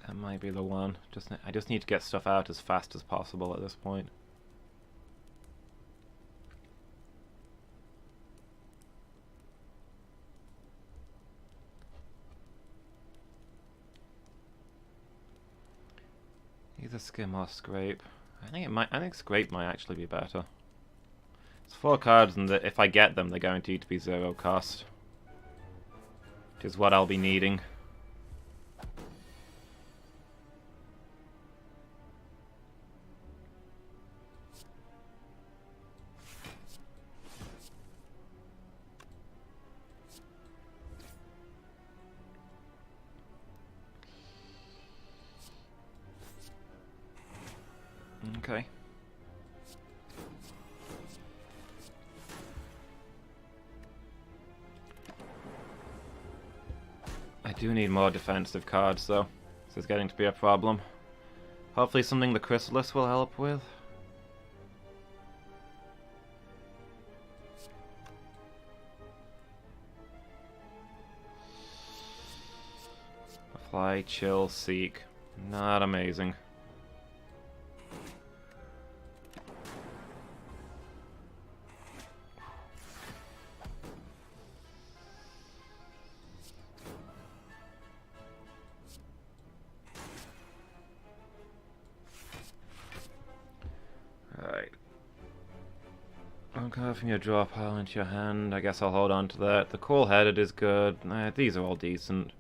That might be the one. I just need to get stuff out as fast as possible at this point. Either skim or scrape. I think scrape might actually be better. It's 4 cards, and if I get them, they're guaranteed to be 0 cost, which is what I'll be needing. Okay. I do need more defensive cards though. This is getting to be a problem. Hopefully something the Chrysalis will help with. Fly, chill, seek. Not amazing. Alright. One card from your draw pile into your hand. I guess I'll hold on to that. The cool-headed is good. These are all decent.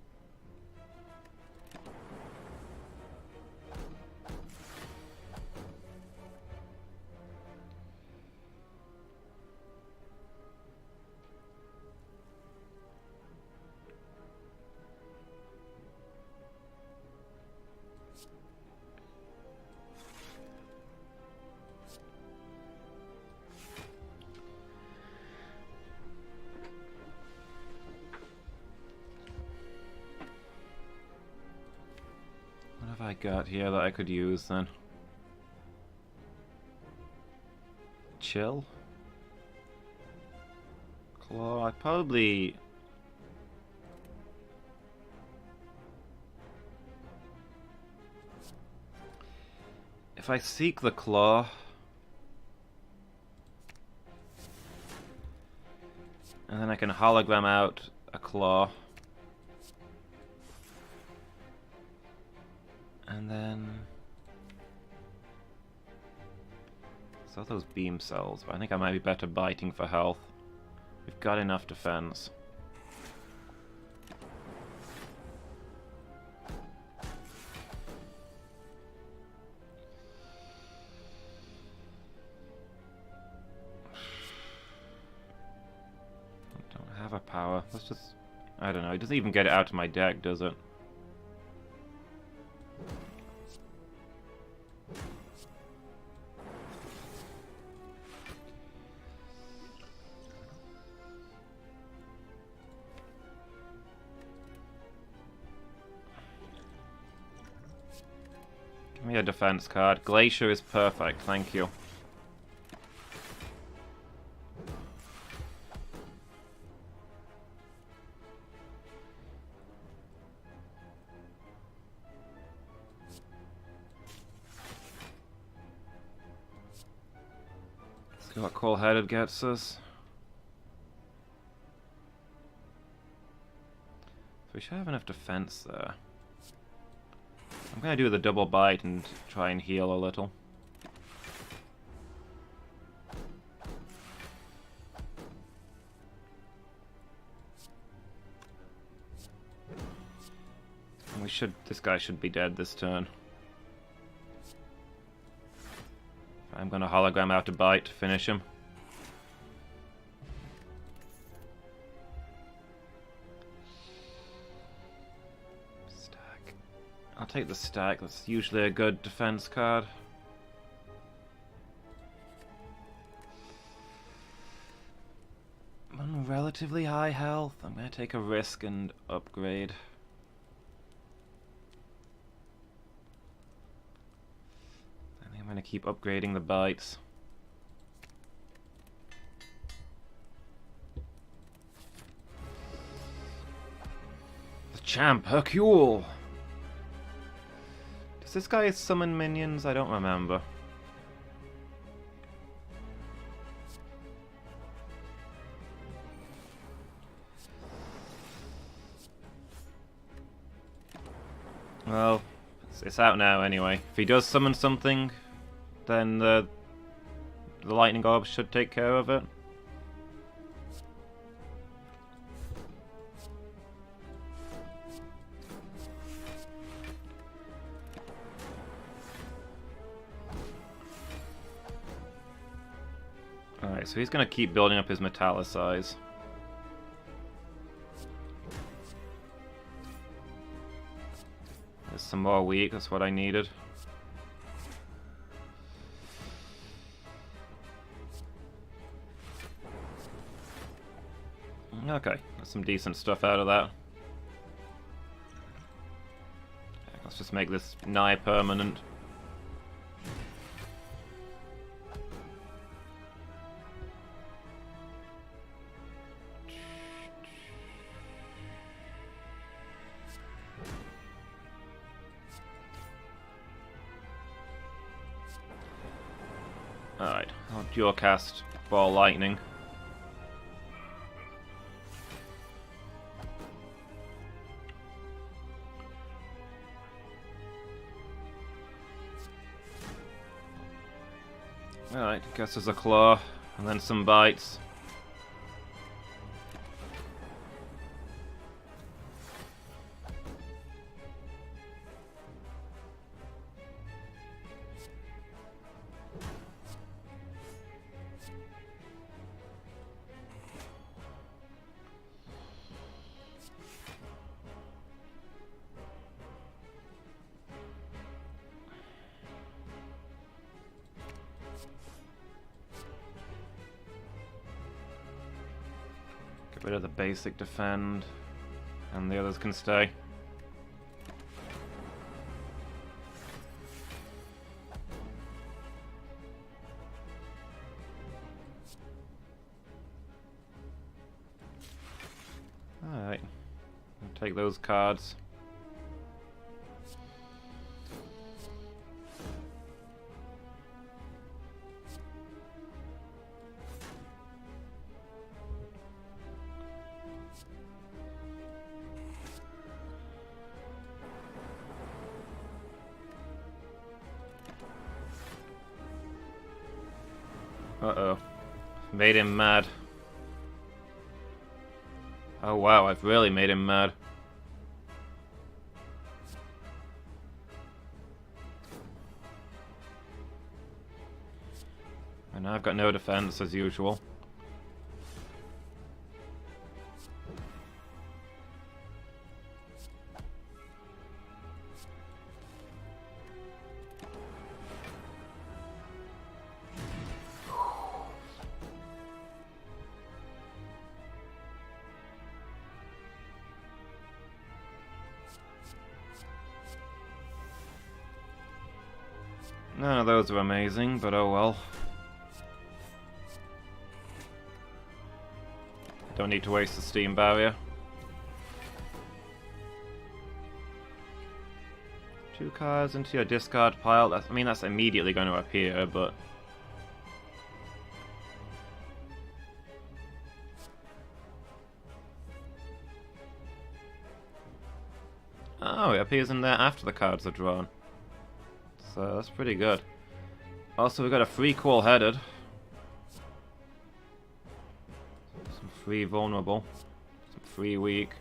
What have I got here that I could use then? Chill? Claw? I'd probably... If I seek the claw... And then I can hologram out a claw. And then... So those beam cells, but I think I might be better biting for health. We've got enough defense. have a power. Let's just... I don't know. It doesn't even get it out of my deck, does it? Give me a defense card. Glacier is perfect, thank you. Let's see what Cold-Headed gets us. So we should have enough defense there. I'm gonna do the double bite and try and heal a little. And we should... this guy should be dead this turn. I'm gonna hologram out a bite to finish him. I'll take the stack, that's usually a good defense card. I'm on relatively high health. I'm going to take a risk and upgrade. I think I'm going to keep upgrading the bites. The champ, Hercule! Does this guy summon minions? I don't remember. Well, it's out now anyway. If he does summon something, then the lightning orb should take care of it. Alright, so he's going to keep building up his metallicize. There's some more weak, that's what I needed. Okay, that's some decent stuff out of that. Let's just make this nigh permanent. Alright, I'll dual cast Ball Lightning. Alright, guess there's a claw, and then some bites. Get rid of the basic defend, and the others can stay. Alright, I'll take those cards. Uh-oh. Made him mad. Oh wow, I've really made him mad. And now I've got no defense as usual. None of those are amazing, but oh well. Don't need to waste the steam barrier. 2 cards into your discard pile. I mean, that's immediately going to appear, but... Oh, it appears in there after the cards are drawn. So that's pretty good. Also, we got a free cool-headed. Some free vulnerable. Some free weak.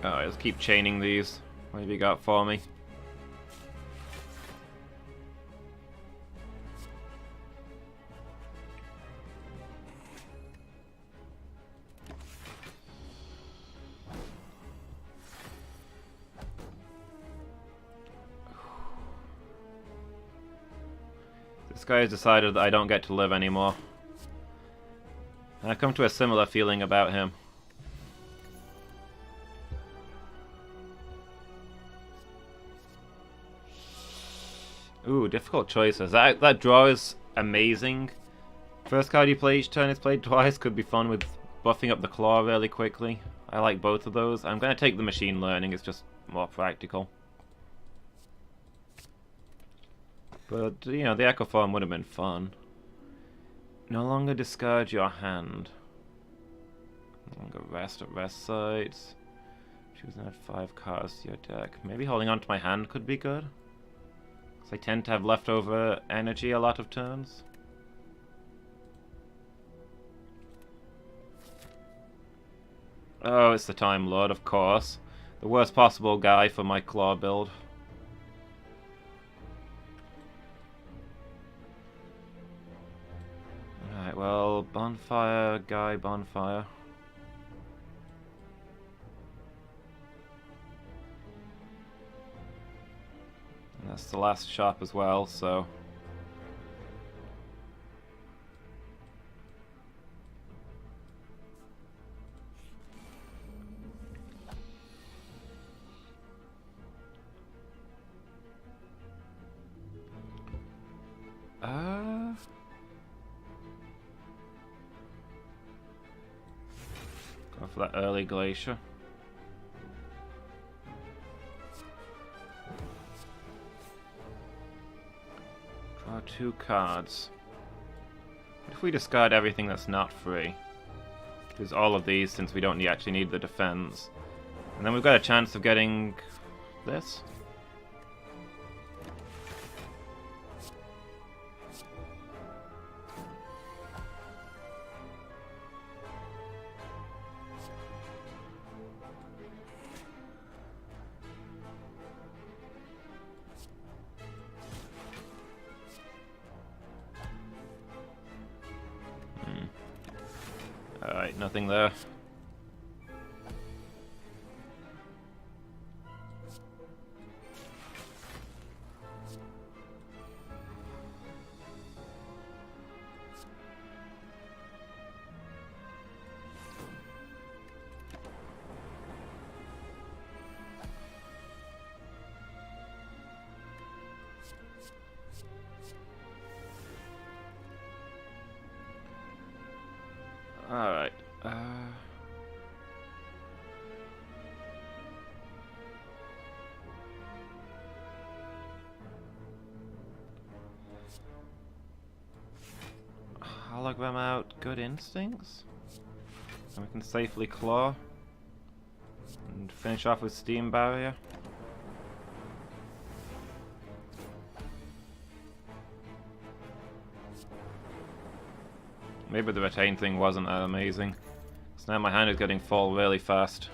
Alright, let's keep chaining these. What have you got for me? This guy has decided that I don't get to live anymore. And I come to a similar feeling about him. Ooh, difficult choices. That draw is amazing. First card you play each turn is played twice. Could be fun with buffing up the claw really quickly. I like both of those. I'm going to take the machine learning. It's just more practical. But, you know, the Echo Form would have been fun. No longer discard your hand. No longer rest at rest sites. Choose and add 5 cards to your deck. Maybe holding on to my hand could be good. Because I tend to have leftover energy a lot of turns. Oh, it's the Time Lord, of course. The worst possible guy for my claw build. Alright, well, bonfire, guy, bonfire. And that's the last shop as well, so... Go for that early glacier. Draw 2 cards. What if we discard everything that's not free? There's all of these since we don't actually need the defense. And then we've got a chance of getting this. Alright, nothing there. Alright. Hologram out Good Instincts. And we can safely claw. And finish off with Steam Barrier. Maybe the retain thing wasn't that amazing. So now my hand is getting full really fast.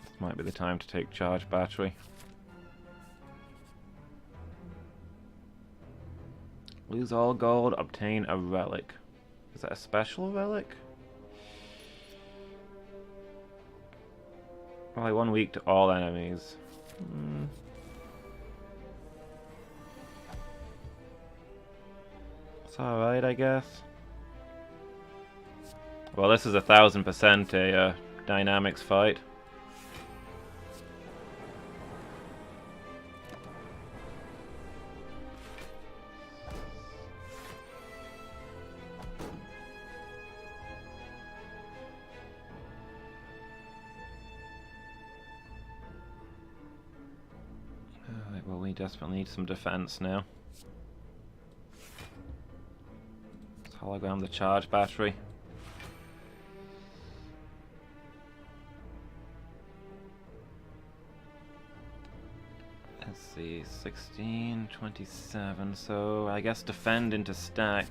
This might be the time to take charge battery. Lose all gold, obtain a relic. Is that a special relic? Only 1 week to all enemies. It's alright, I guess. Well, this is 1000% a dynamics fight. Alright, well, we desperately need some defense now. Let's hologram the charge battery. Let's see, 16, 27, so I guess defend into stack.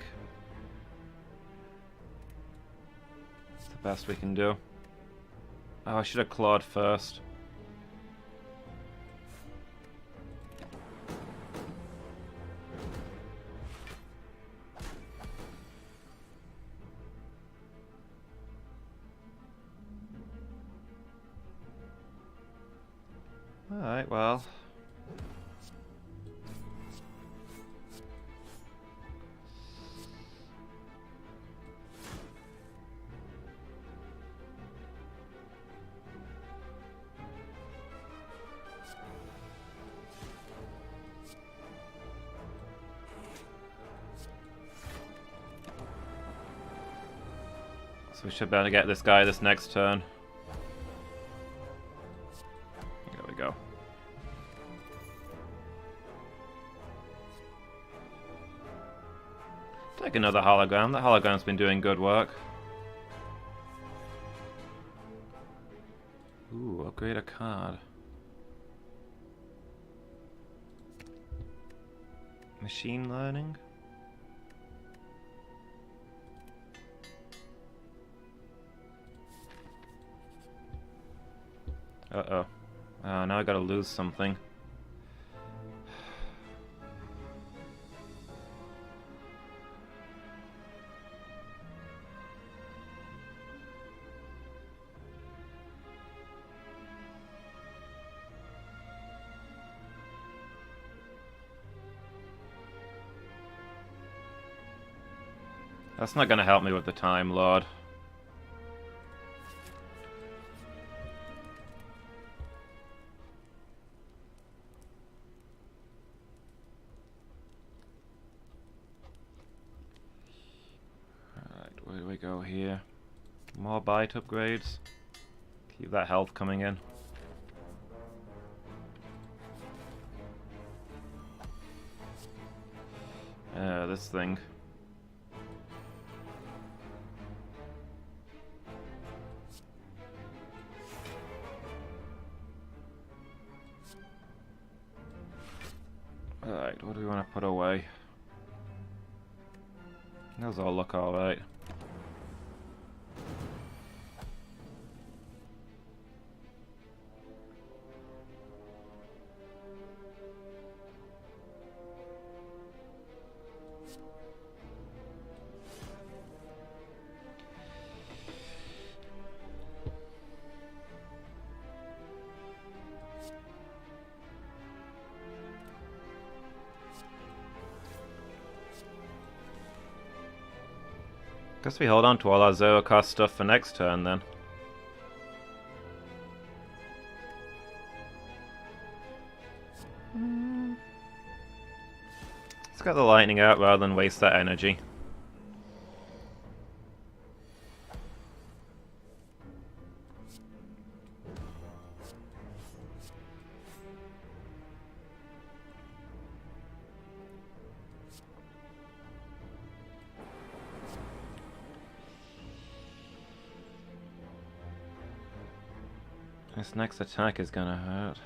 It's the best we can do. Oh, I should have clawed first. Alright, well. So we should be able to get this guy this next turn. There we go. Take another hologram. That hologram's been doing good work. Ooh, upgrade a card. Machine learning? Uh-oh. Now I gotta lose something. That's not gonna help me with the Time Lord. Alright, where do we go here? More bite upgrades. Keep that health coming in. This thing. Alright, what do we want to put away? Those all look alright. Guess we hold on to all our zero cost stuff for next turn then. Let's get the lightning out rather than waste that energy. This next attack is gonna hurt.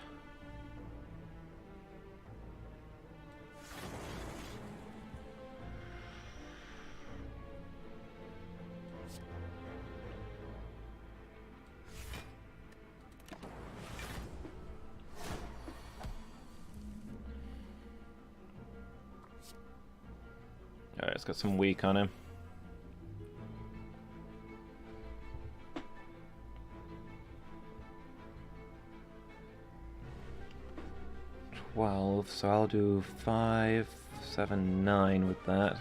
Alright, let's get some weak on him. So I'll do 5, 7, 9 with that.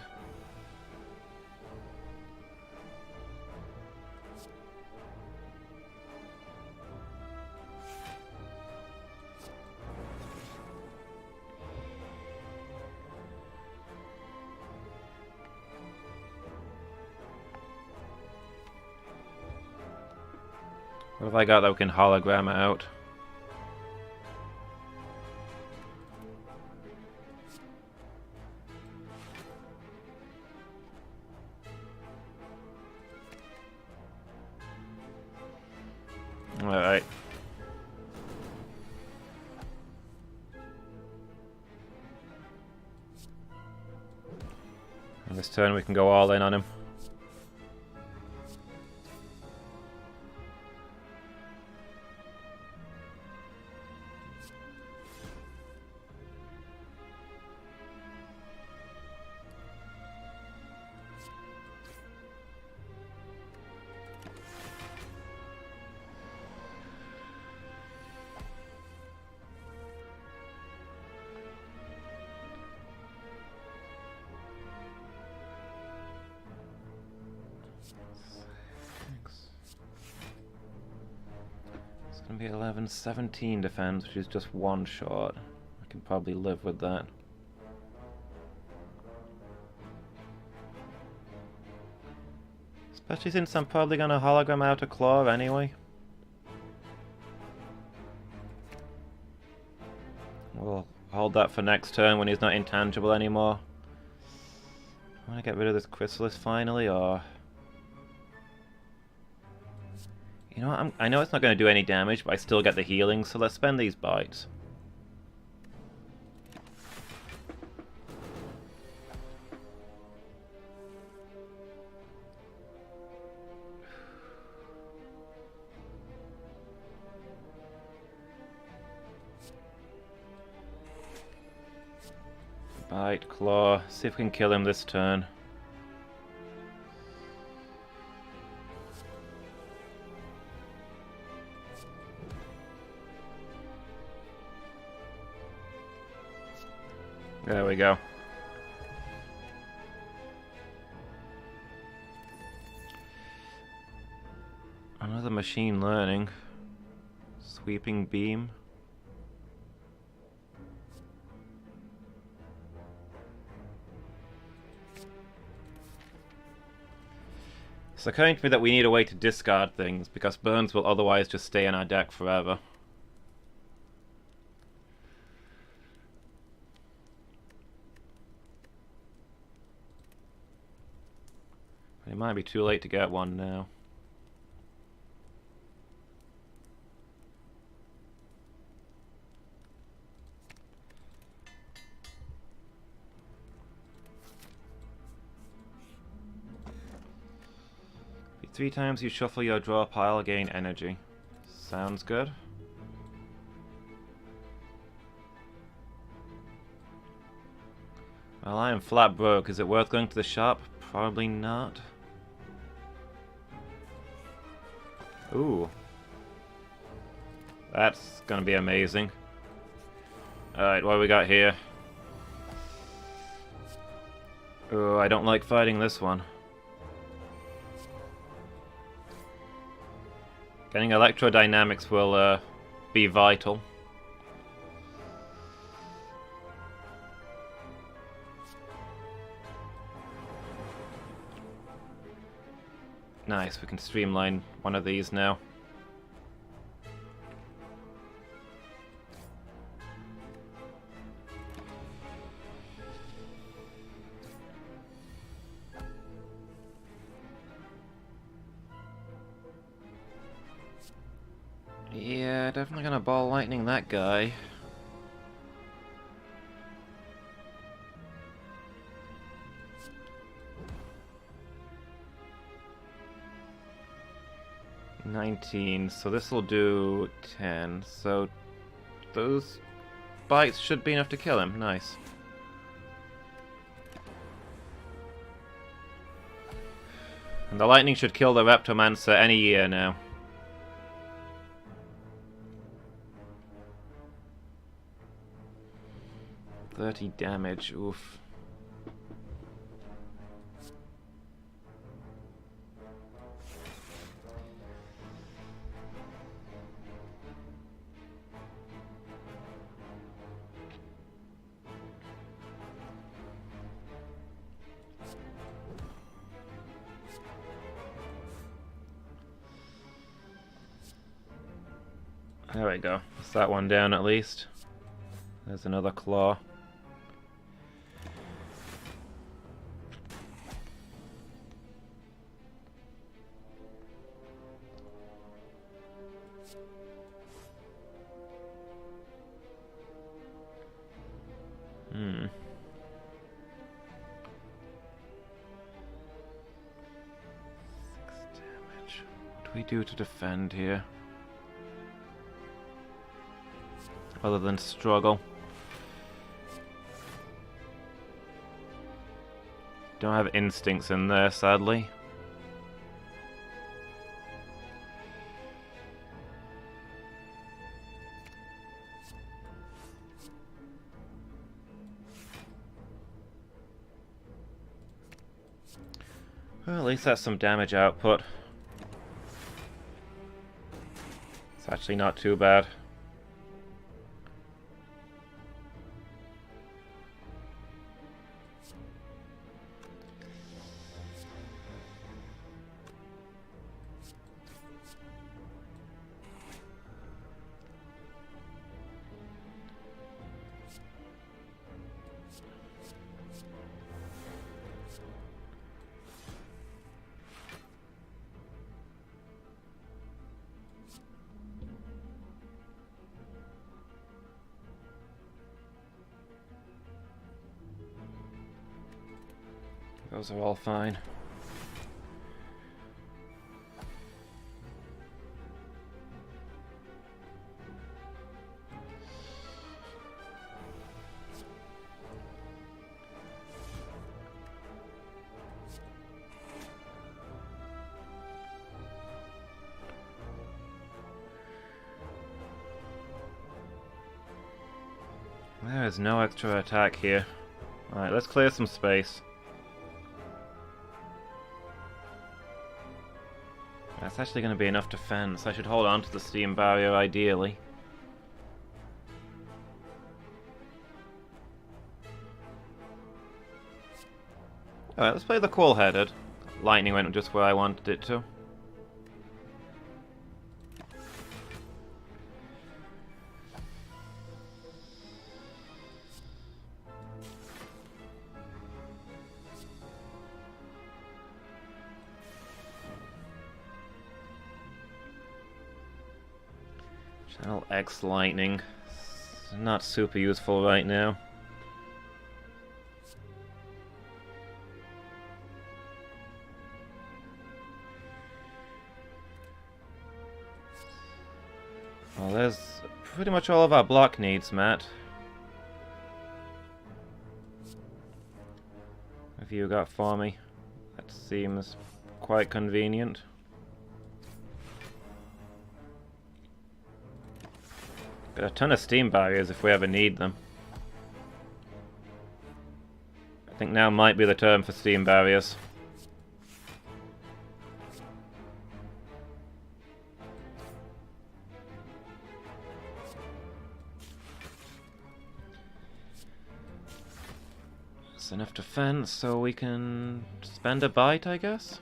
What have I got that we can hologram out? Alright. This turn we can go all in on him. It's gonna be 11, 17 defense, which is just one shot. I can probably live with that. Especially since I'm probably gonna hologram out a claw anyway. We'll hold that for next turn when he's not intangible anymore. I want to get rid of this chrysalis finally, or... You know what, I know it's not going to do any damage, but I still get the healing, so let's spend these bites. Bite, claw, see if we can kill him this turn. There we go. Another machine learning. Sweeping beam. It's occurring to me that we need a way to discard things, because burns will otherwise just stay in our deck forever. It might be too late to get one now. Three times you shuffle your draw pile, gain energy. Sounds good. Well, I am flat broke. Is it worth going to the shop? Probably not. Ooh. That's gonna be amazing. Alright, what do we got here? Oh, I don't like fighting this one. Getting electrodynamics will be vital. Nice, we can streamline one of these now. Yeah, definitely gonna ball lightning that guy. $19, so this will do 10. So those bites should be enough to kill him. Nice. And the lightning should kill the Reptomancer any year now. $30 damage, oof. There we go. That's that one down at least. There's another claw. Hmm. 6 damage. What do we do to defend here? Other than struggle. Don't have instincts in there, sadly. Well, at least that's some damage output. It's actually not too bad. Those are all fine. There is no extra attack here. Alright, let's clear some space. That's actually going to be enough defense. I should hold on to the steam barrier, ideally. Alright, let's play the cool-headed. Lightning went just where I wanted it to. Channel X Lightning. It's not super useful right now. Well, there's pretty much all of our block needs, Matt. What have you got for me? That seems quite convenient. Got a ton of steam barriers if we ever need them. I think now might be the term for steam barriers. That's enough defense so we can spend a bite, I guess?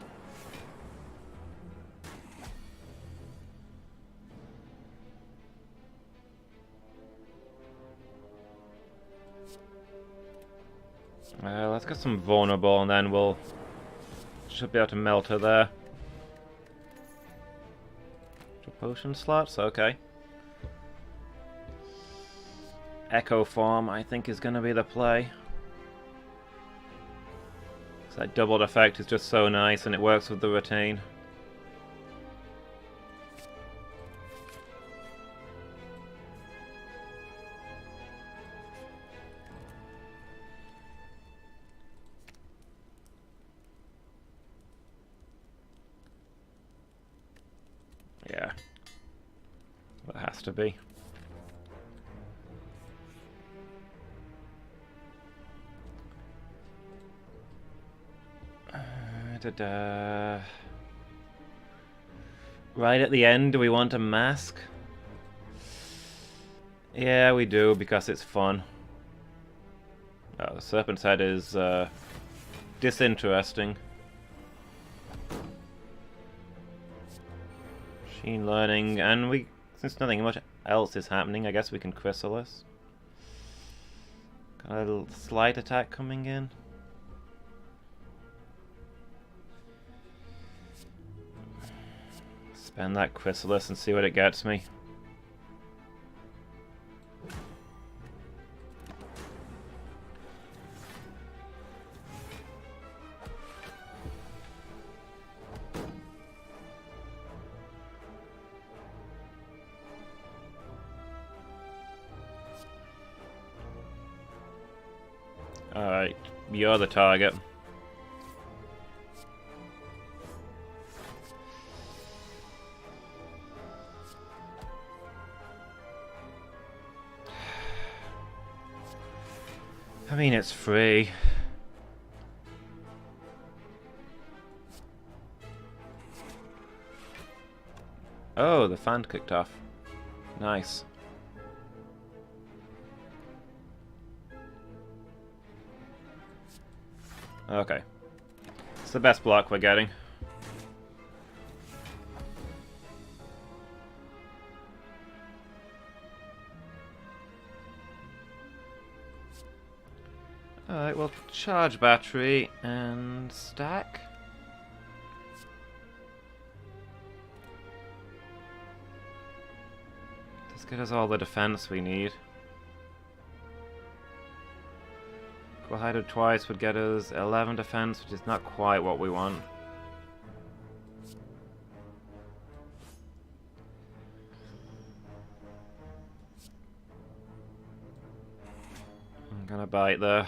Let's get some vulnerable and then we'll... should be able to melt her there. 2 potion slots? Okay. Echo form, I think, is going to be the play. That doubled effect is just so nice and it works with the retain. Yeah. That has to be. Right at the end, do we want a mask? Yeah, we do, because it's fun. Oh, the Serpent's Head is disinteresting. Machine learning, and we Since nothing much else is happening, I guess we can Chrysalis. Got a little slight attack coming in. Spend that Chrysalis and see what it gets me. Alright, you're the target. I mean, it's free. Oh, the fan kicked off. Nice. Okay. It's the best block we're getting. Alright, well, charge battery and stack. This get us all the defense we need. Hydro twice would get us 11 defense, which is not quite what we want. I'm gonna bite there.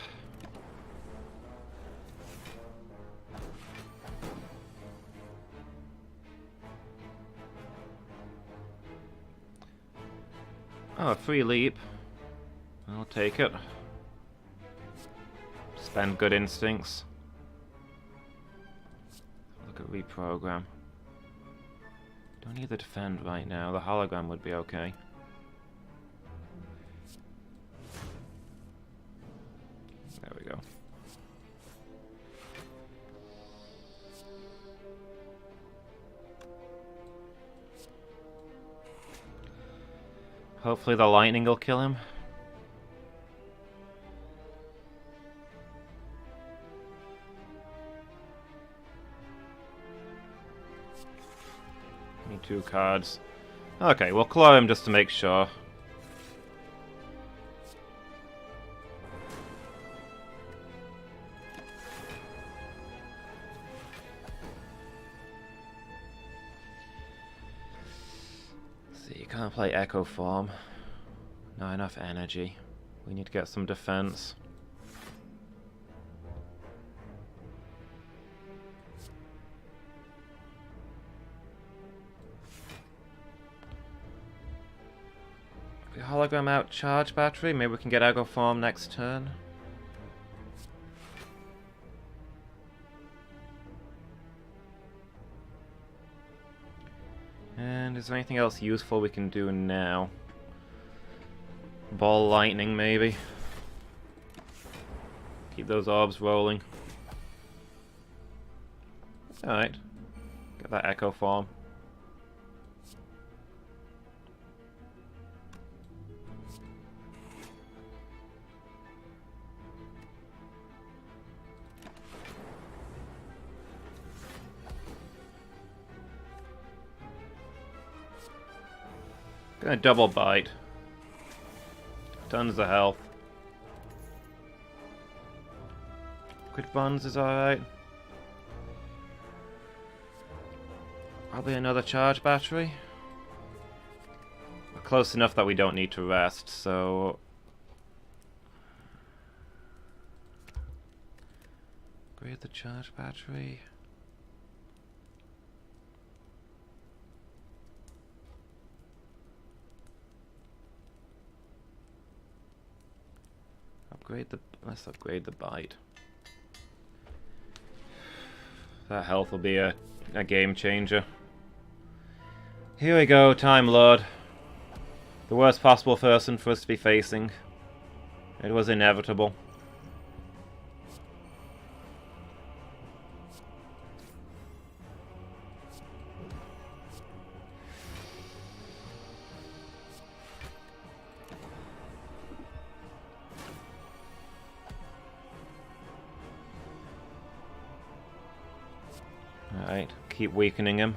Oh, a free leap. I'll take it. Spend good instincts. Look at reprogram. Don't need the defend right now. The hologram would be okay. There we go. Hopefully the lightning will kill him. Need 2 cards. Okay, we'll claw him just to make sure. See, you can't play Echo Form. Not enough energy. We need to get some defense. Hologram out, charge battery. Maybe we can get Echo Form next turn. And is there anything else useful we can do now? Ball lightning, maybe. Keep those orbs rolling. Alright. Get that Echo Form. Gonna double bite. Tons of health. Quick Buns is alright. Probably another charge battery. We're close enough that we don't need to rest, so... Upgrade the charge battery. Let's upgrade the bite. That health will be a game changer. Here we go, Time Lord. The worst possible person for us to be facing. It was inevitable. keep weakening him.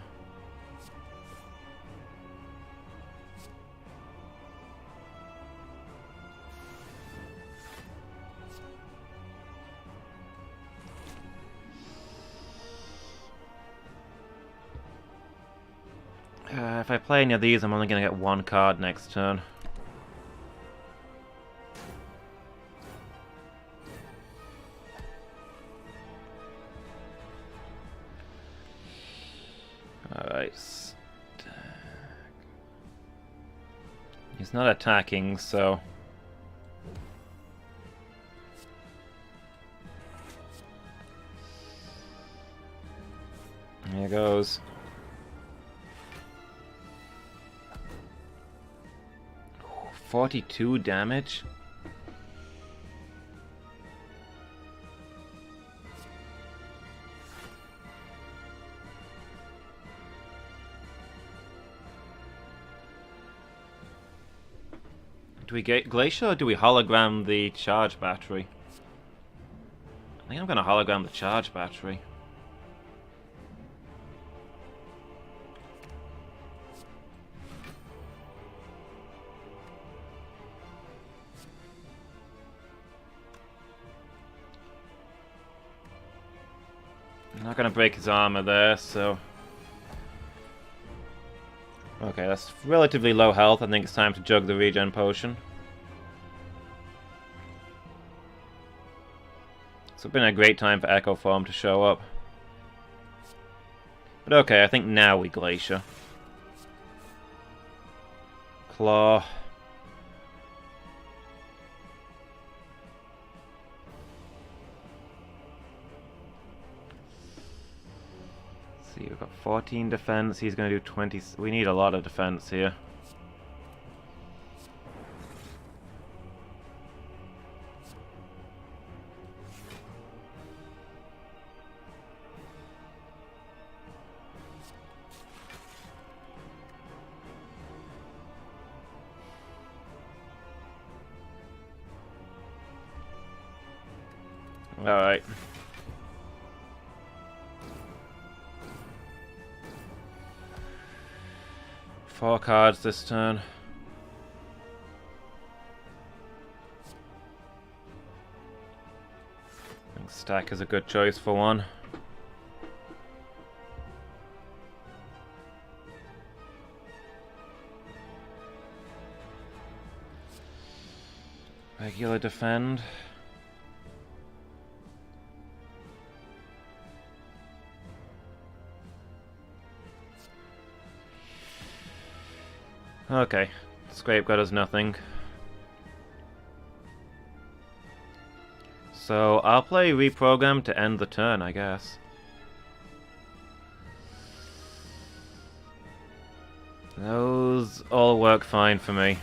If I play any of these, I'm only going to get one card next turn. Alright. He's not attacking, so... Here goes. Ooh, 42 damage? Do we get Glacier or do we hologram the charge battery? I think I'm going to hologram the charge battery. I'm not going to break his armor there, so... Okay, that's relatively low health. I think it's time to jug the regen potion. It's been a great time for Echo Form to show up. But okay, I think now we Glacier. Claw. See, we've got 14 defense, he's going to do 20... We need a lot of defense here. Alright. Four cards this turn. I think stack is a good choice for one. Regular defend. Okay, Scrape got us nothing. So I'll play Reprogram to end the turn, I guess. Those all work fine for me.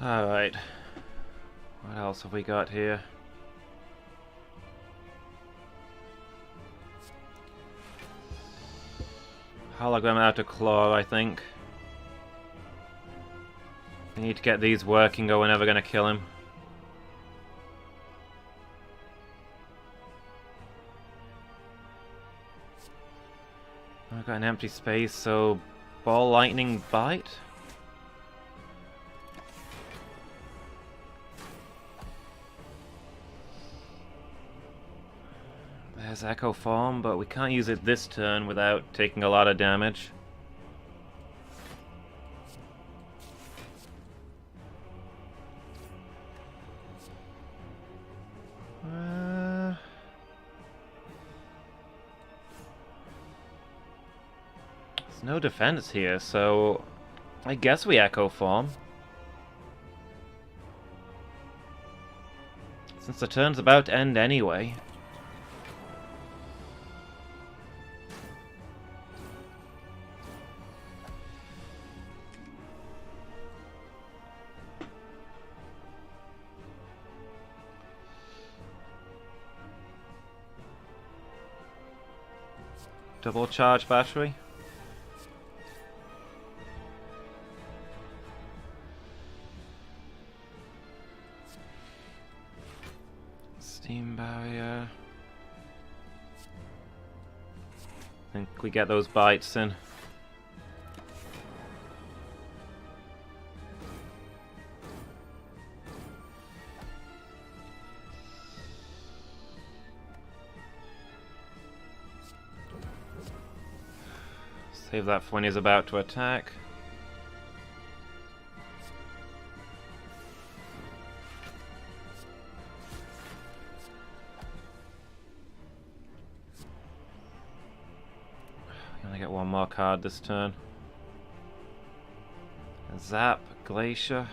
Alright. What else have we got here? Hologram out of Claw, I think. We need to get these working or we're never going to kill him. I've got an empty space, so... Ball Lightning Bite? There's Echo Form, but we can't use it this turn without taking a lot of damage. There's no defense here, so I guess we Echo Form. Since the turn's about to end anyway. Double charge battery. Steam barrier. I think we get those bites in. Save that for when he's about to attack. We only get one more card this turn. Zap, Glacier.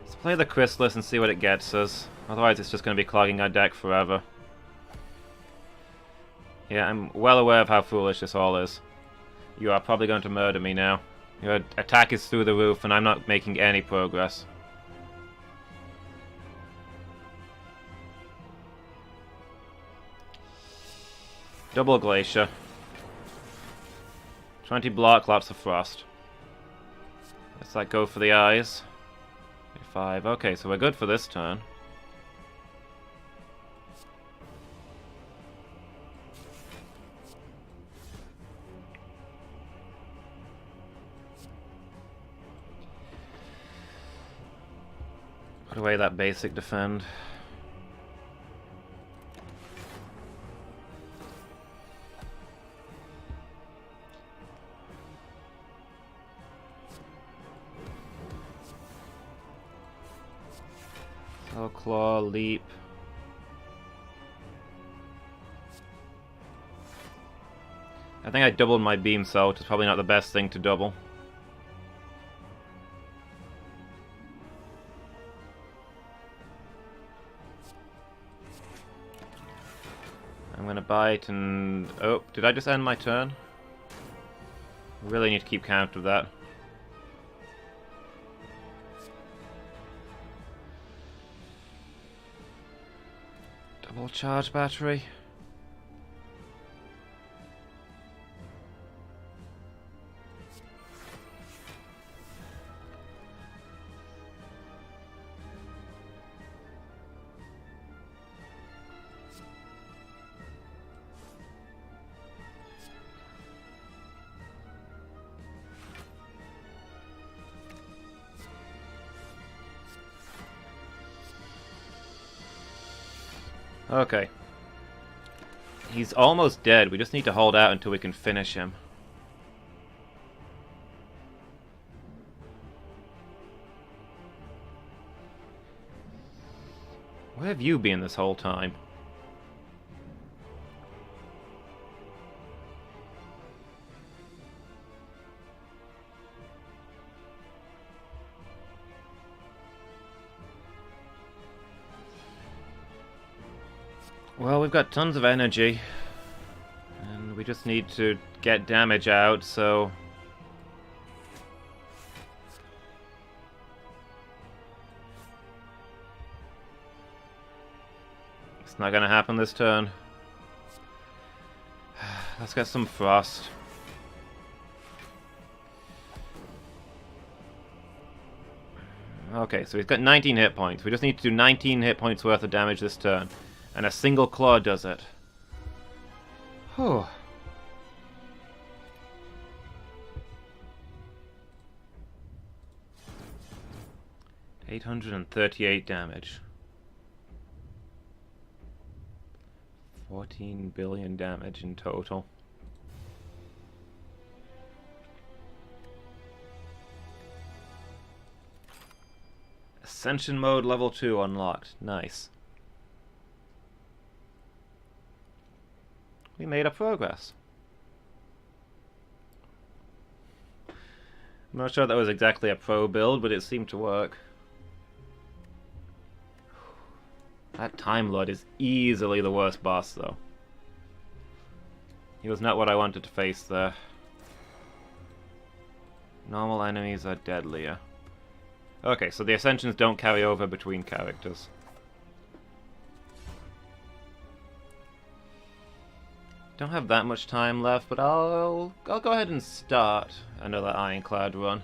Let's play the Chrysalis and see what it gets us. Otherwise it's just going to be clogging our deck forever. Yeah, I'm well aware of how foolish this all is. You are probably going to murder me now. Your attack is through the roof and I'm not making any progress. Double Glacier. 20 block, lots of frost. Let's let go for the eyes. 5. Okay, so we're good for this turn. Put away that basic defend. Claw, leap. I think I doubled my beam so it's probably not the best thing to double. I'm gonna bite and... oh, did I just end my turn? I really need to keep count of that. Double charge battery. Okay. He's almost dead. We just need to hold out until we can finish him. Where have you been this whole time? Well, we've got tons of energy, and we just need to get damage out, so... it's not gonna happen this turn. Let's get some frost. Okay, so he's got 19 hit points. We just need to do 19 hit points worth of damage this turn. And a single claw does it. Whew. $838 damage. 14 billion damage in total. Ascension mode level 2 unlocked. Nice. We made a progress. I'm not sure that was exactly a pro build, but it seemed to work. That Time Lord is easily the worst boss, though. He was not what I wanted to face there. Normal enemies are deadlier. Okay, so the Ascensions don't carry over between characters. Don't have that much time left, but I'll go ahead and start another Ironclad run.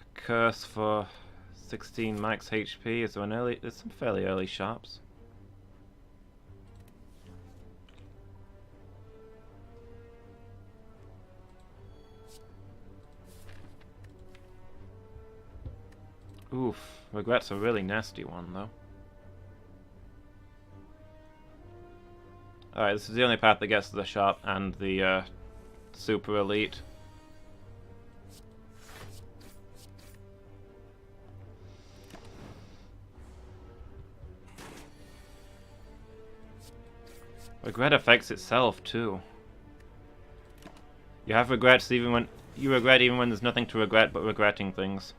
A curse for 16 max HP. Is there an early? There's some fairly early shops. Oof, Regret's a really nasty one, though. Alright, this is the only path that gets to the shop and the super elite. Regret affects itself, too. You have regrets even when... You regret even when there's nothing to regret but regretting things.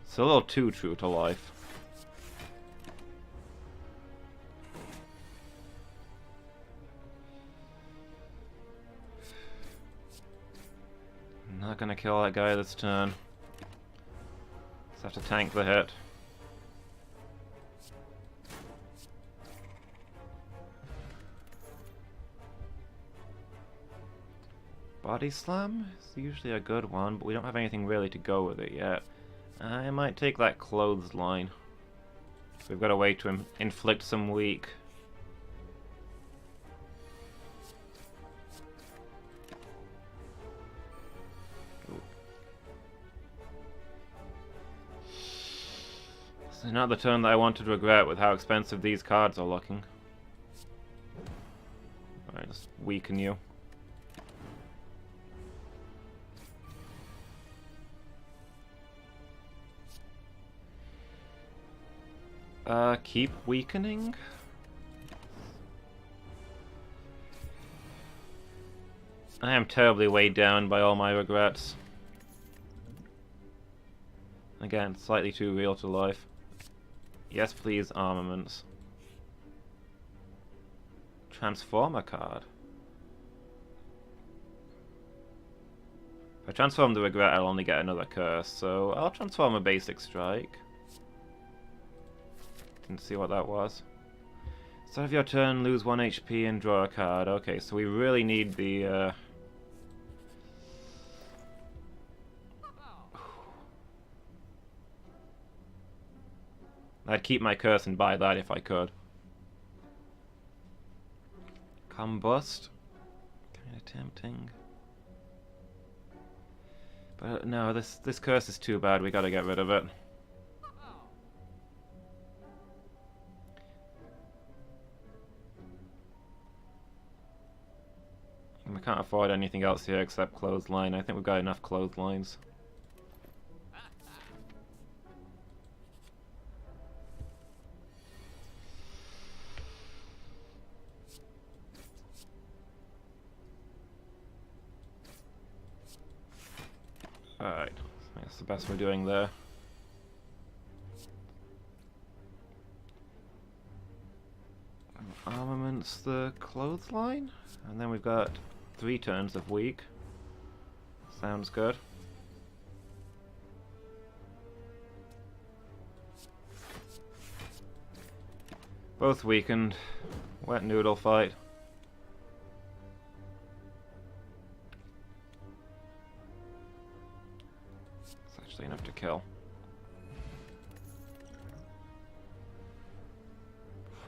It's a little too true to life. I'm not gonna kill that guy this turn. Just have to tank the hit. Body Slam is usually a good one, but we don't have anything really to go with it yet. I might take that Clothesline. We've got a way to inflict some weak. This is not the turn that I wanted to regret with how expensive these cards are looking. Alright, just weaken you. Keep weakening? I am terribly weighed down by all my regrets. Again, slightly too real to life. Yes, please, armaments. Transformer card. If I transform the regret, I'll only get another curse, so I'll transform a basic strike. Didn't see what that was. Start of your turn, lose 1 HP and draw a card. Okay, so we really need the I'd keep my curse and buy that if I could. Combust. Kinda tempting. But no, this curse is too bad, we gotta get rid of it. We can't afford anything else here except Clothesline. I think we've got enough Clotheslines. Alright, that's the best we're doing there. Armaments, the Clothesline? And then we've got 3 turns of weak. Sounds good. Both weakened. Wet noodle fight. It's actually enough to kill.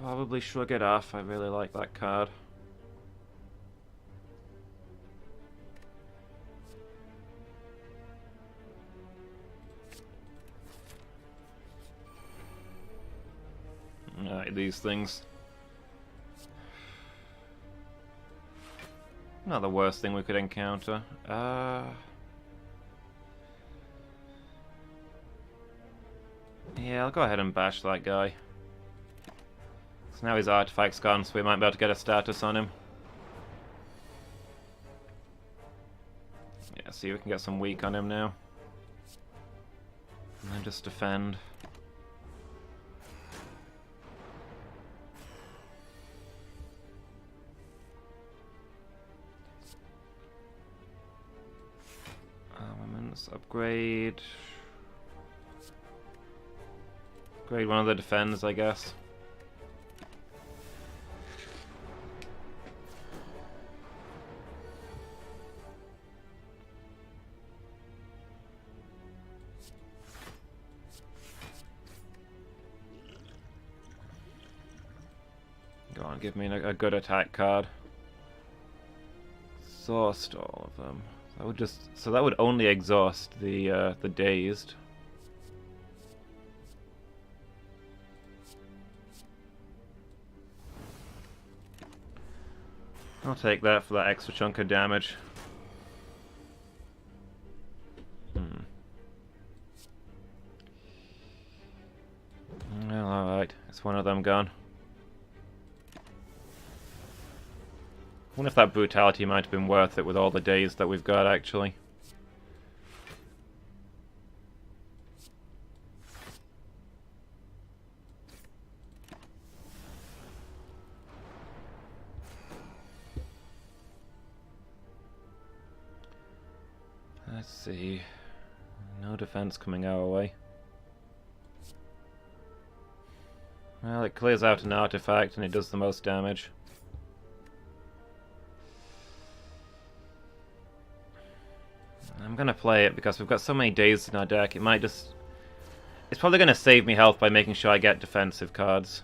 Probably shrug it off. I really like that card. These things. Not the worst thing we could encounter. Yeah, I'll go ahead and bash that guy. So now his artifact's gone, so we might be able to get a status on him. Yeah, see if we can get some weak on him now. And then just defend. Armaments, upgrade Upgrade one of the defends, I guess. Go on, give me a good attack card. Exhaust all of them. That would that would only exhaust the dazed. I'll take that for that extra chunk of damage. Well, alright. It's one of them gone. I wonder if that brutality might have been worth it with all the days that we've got, actually. Let's see. No defense coming our way. Well, it clears out an artifact and it does the most damage. I'm gonna play it because we've got so many days in our deck. It might just... It's probably gonna save me health by making sure I get defensive cards.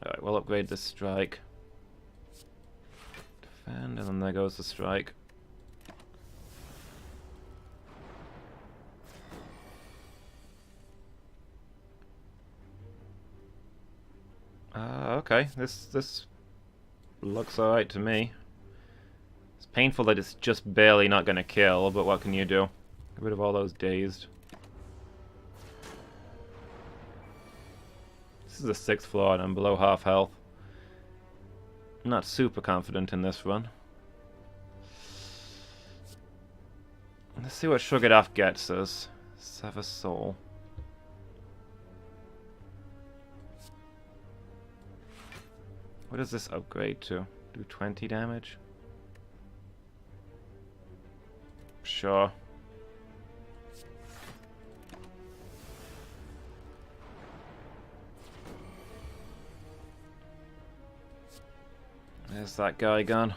Alright, we'll upgrade this strike. Defend, and then there goes the strike. Okay, this looks alright to me. It's painful that it's just barely not gonna kill, but what can you do? Get rid of all those dazed. This is the 6th floor and I'm below half health. I'm not super confident in this run. Let's see what Shrug It Off gets us. Sever Soul. What does this upgrade to? Do 20 damage? Sure. There's that guy gone.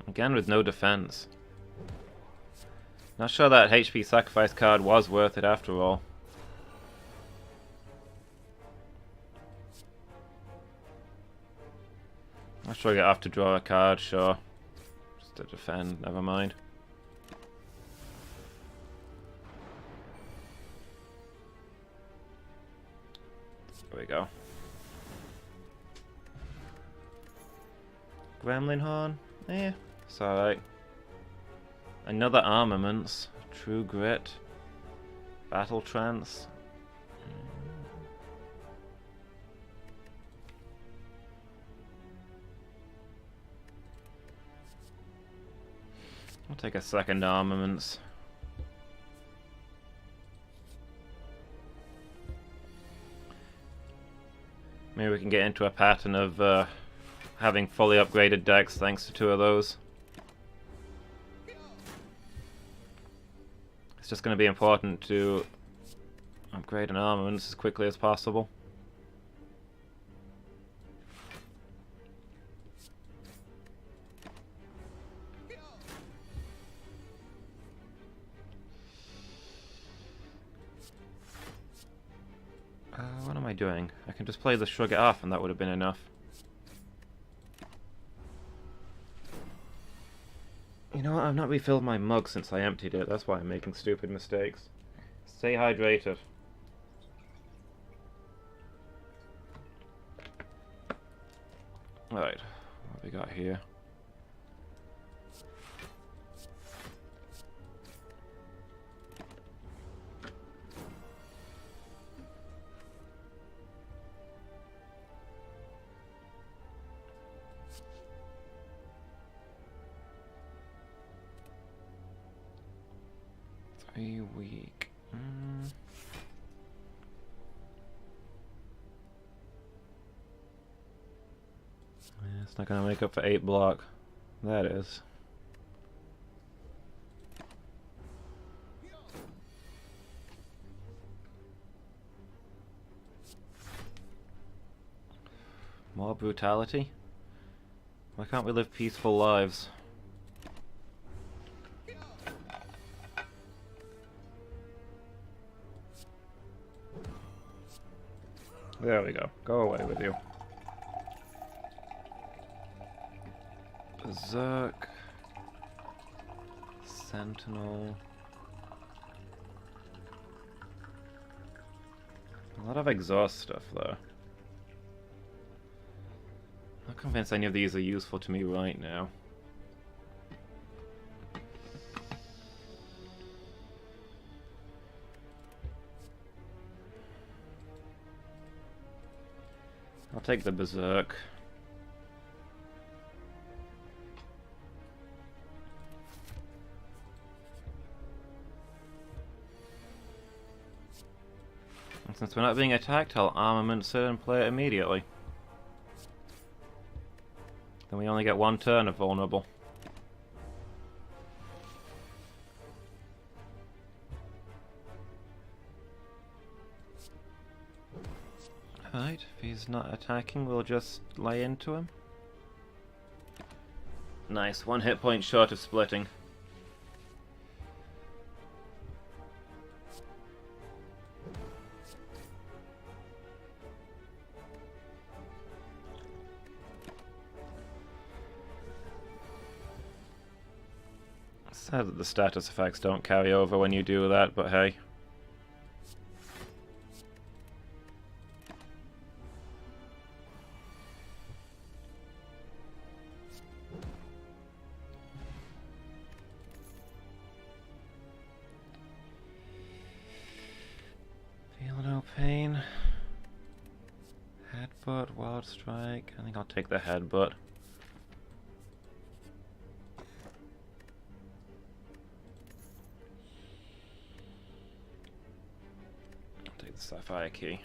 Again with no defense. Not sure that HP sacrifice card was worth it after all. Not sure I get off to draw a card, sure. Just to defend, never mind. There we go. Gremlin Horn? Eh, it's alright. Another Armaments. True Grit. Battle Trance. I'll take a second Armaments. Maybe we can get into a pattern of having fully upgraded decks thanks to 2 of those. It's just going to be important to upgrade an Armaments as quickly as possible. What am I doing? I can just play the Shrug It Off and that would have been enough. You know what? I've not refilled my mug since I emptied it. That's why I'm making stupid mistakes. Stay hydrated. Alright, what have we got here? Weak. It's not gonna make up for 8 block. That is. More brutality? Why can't we live peaceful lives? There we go. Go away with you. Berserk. Sentinel. A lot of exhaust stuff though. I'm not convinced any of these are useful to me right now. I'll take the Berserk. And since we're not being attacked, I'll armament it and play it immediately. Then we only get 1 turn of vulnerable. Alright, if he's not attacking, we'll just lay into him. Nice, 1 hit point short of splitting. Sad that the status effects don't carry over when you do that, but hey. Feel no pain. Headbutt, wild strike. I think I'll take the headbutt. Sapphire key.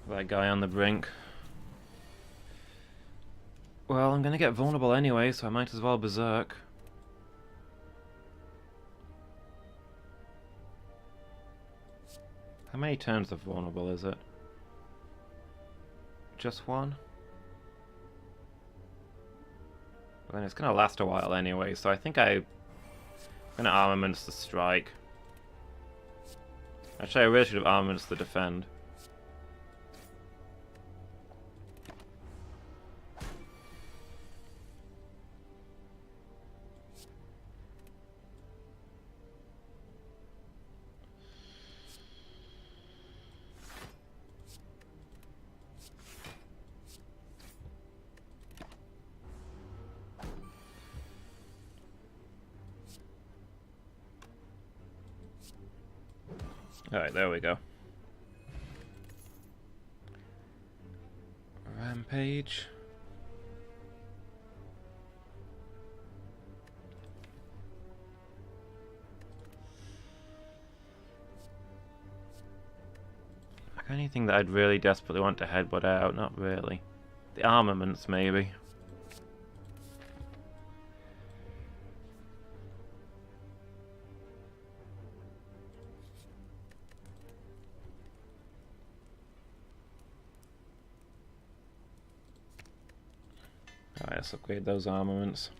That guy on the brink. Well, I'm gonna get vulnerable anyway, so I might as well berserk. How many turns of vulnerable is it? Just 1? But then it's gonna last a while anyway, so I think I'm gonna armaments the strike. Actually, I really should have armaments the defend. Alright, there we go. Rampage. Anything that I'd really desperately want to headbutt out? Not really. The armaments, maybe. Alright, let's upgrade those armaments.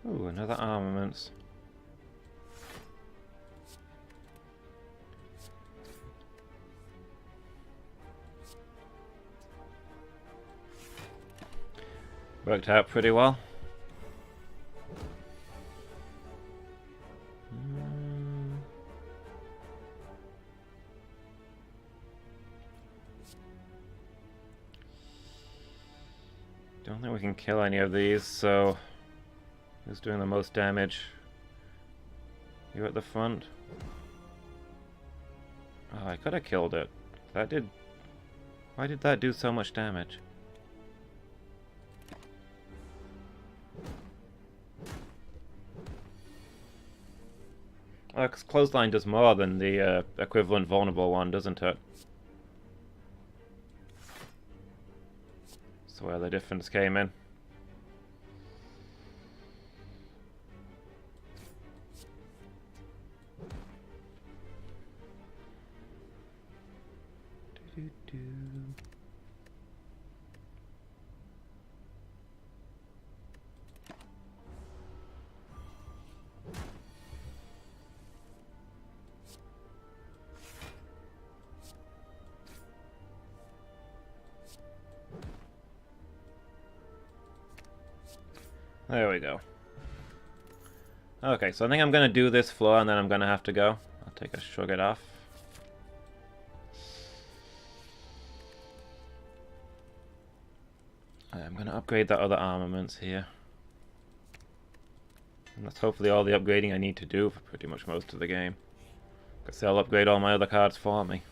Ooh, another armaments. Worked out pretty well. Don't think we can kill any of these, so who's doing the most damage? You at the front? Oh, I could have killed it. That did... Why did that do so much damage? Oh, 'cause Clothesline does more than the equivalent vulnerable one, doesn't it? That's where the difference came in. There we go. Okay, so I think I'm going to do this floor and then I'm going to have to go. I'll take a shrug it off. I'm going to upgrade that other armaments here. And that's hopefully all the upgrading I need to do for pretty much most of the game. Because they'll upgrade all my other cards for me.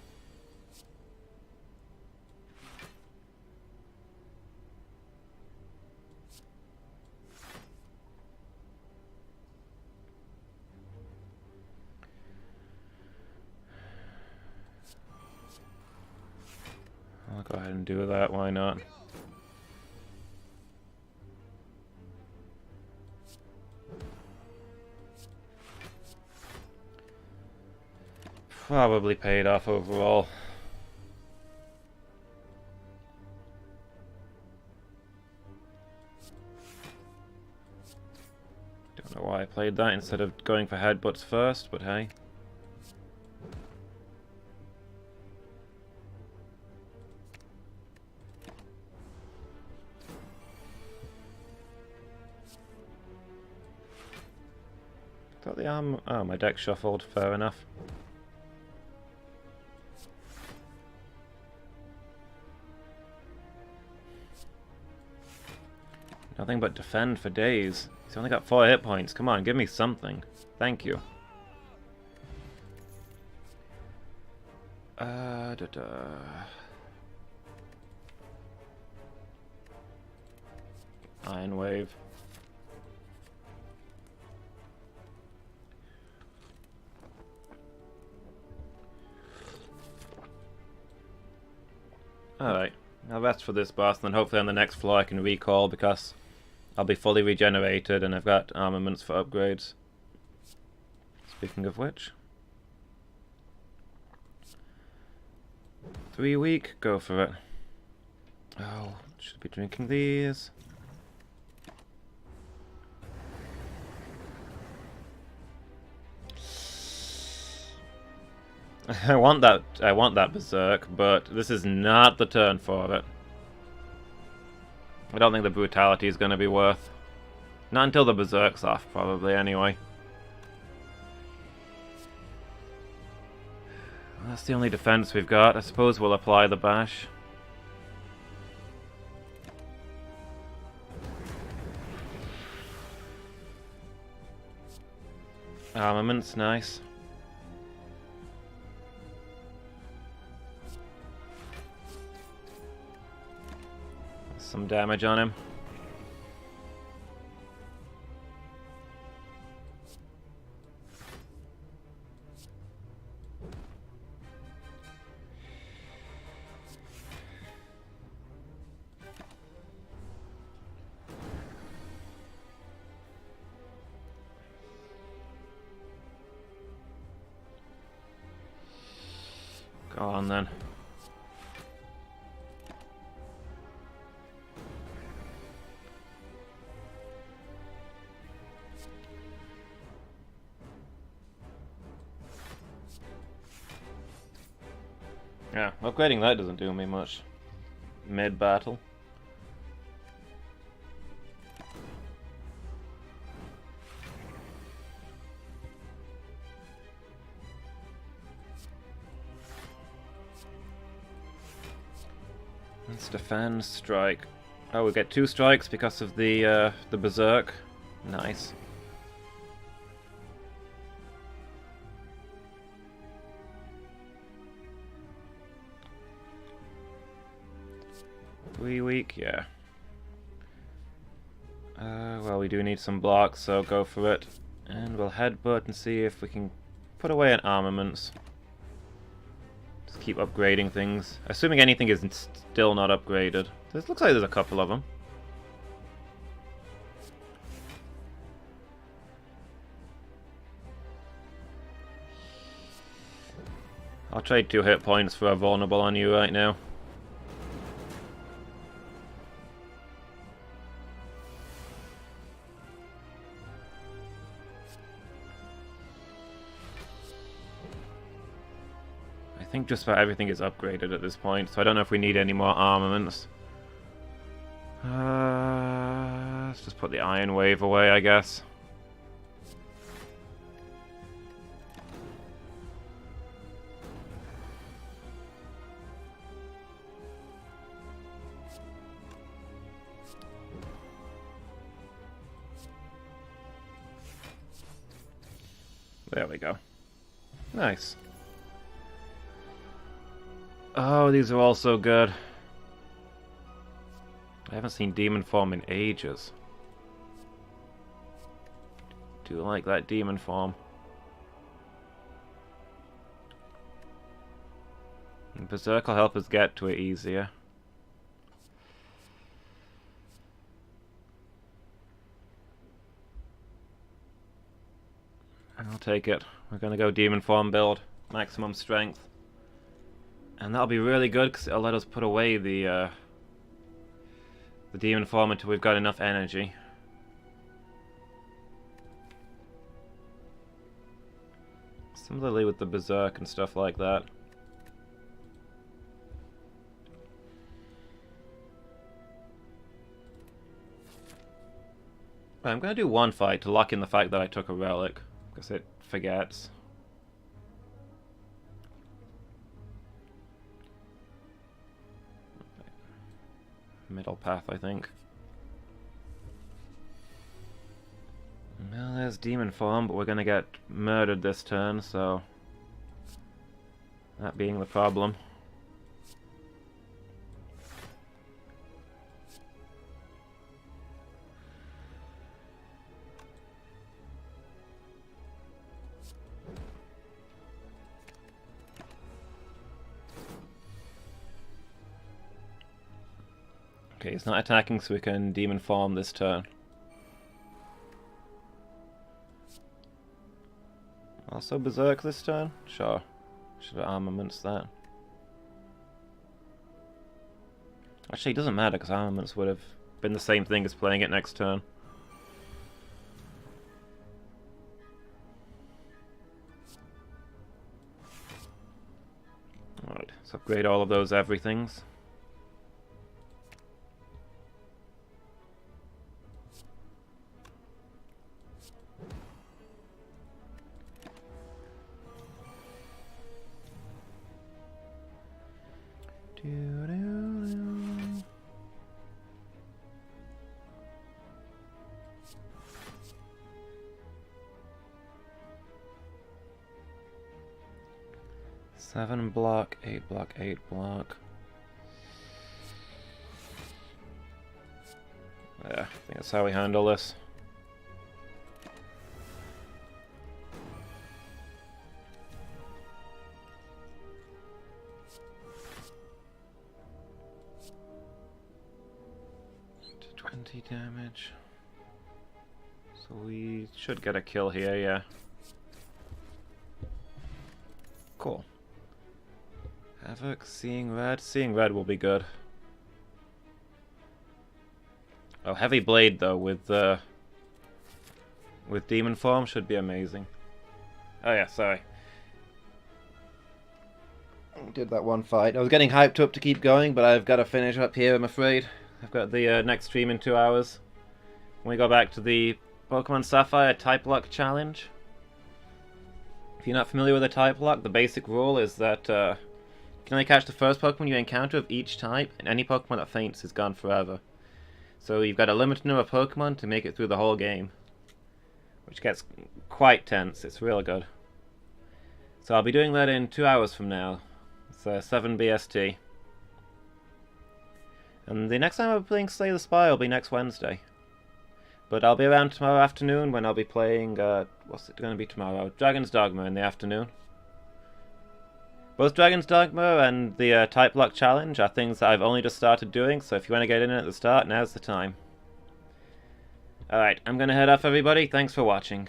I'll go ahead and do that, why not? Probably paid off overall. Don't know why I played that instead of going for headbutts first, but hey. Thought the arm... Oh, my deck shuffled. Fair enough. Nothing but defend for days. He's only got 4 hit points. Come on, give me something. Thank you. Iron Wave. Alright, now that's for this boss, and then hopefully on the next floor I can recall because I'll be fully regenerated and I've got armaments for upgrades. Speaking of which... 3 week, go for it. Oh, should be drinking these. I want that Berserk, but this is not the turn for it. I don't think the brutality is going to be worth. Not until the Berserk's off, probably, anyway. That's the only defense we've got. I suppose we'll apply the bash. Armaments, nice. Some damage on him. Go on then. Yeah, upgrading that doesn't do me much mid-battle. Let's defend, strike. Oh, we get 2 strikes because of the berserk. Nice. Weak, yeah. Well, we do need some blocks, so go for it. And we'll headbutt and see if we can put away an armaments. Just keep upgrading things. Assuming anything is still not upgraded. This looks like there's a couple of them. I'll trade 2 hit points for a vulnerable on you right now. I think just about everything is upgraded at this point, so I don't know if we need any more armaments. Let's just put the Iron Wave away, I guess. There we go. Nice. Oh, these are all so good. I haven't seen demon form in ages. Do like that demon form. And Berserk will help us get to it easier. I'll take it. We're gonna go demon form build. Maximum strength. And that'll be really good because it'll let us put away the demon form until we've got enough energy. Similarly with the berserk and stuff like that. I'm gonna do one fight to lock in the fact that I took a relic, because it forgets. Middle path, I think. Well, there's demon form, but we're gonna get murdered this turn, so that being the problem. Okay, he's not attacking, so we can demon form this turn. Also berserk this turn? Sure. Should have armaments that. Actually, it doesn't matter, because armaments would have been the same thing as playing it next turn. Alright, let's upgrade all of those everythings. Seven block, 8 block, 8 block. Yeah, I think that's how we handle this. To 20 damage. So we should get a kill here, yeah. Cool. Havoc, Seeing Red. Seeing Red will be good. Oh, Heavy Blade though with demon form should be amazing. Oh yeah, sorry. Did that one fight. I was getting hyped up to keep going, but I've got to finish up here, I'm afraid. I've got the next stream in 2 hours. When we go back to the Pokemon Sapphire Type Lock Challenge. If you're not familiar with a Type Lock, the basic rule is that can only catch the first Pokemon you encounter of each type, and any Pokemon that faints is gone forever. So you've got a limited number of Pokemon to make it through the whole game, which gets quite tense. It's real good. So I'll be doing that in 2 hours from now. It's 7 BST. And the next time I'll be playing Slay the Spire will be next Wednesday. But I'll be around tomorrow afternoon when I'll be playing, what's it going to be tomorrow? Dragon's Dogma in the afternoon. Both Dragon's Dogma and the Type Lock Challenge are things that I've only just started doing, so if you want to get in at the start, now's the time. Alright, I'm going to head off everybody, thanks for watching.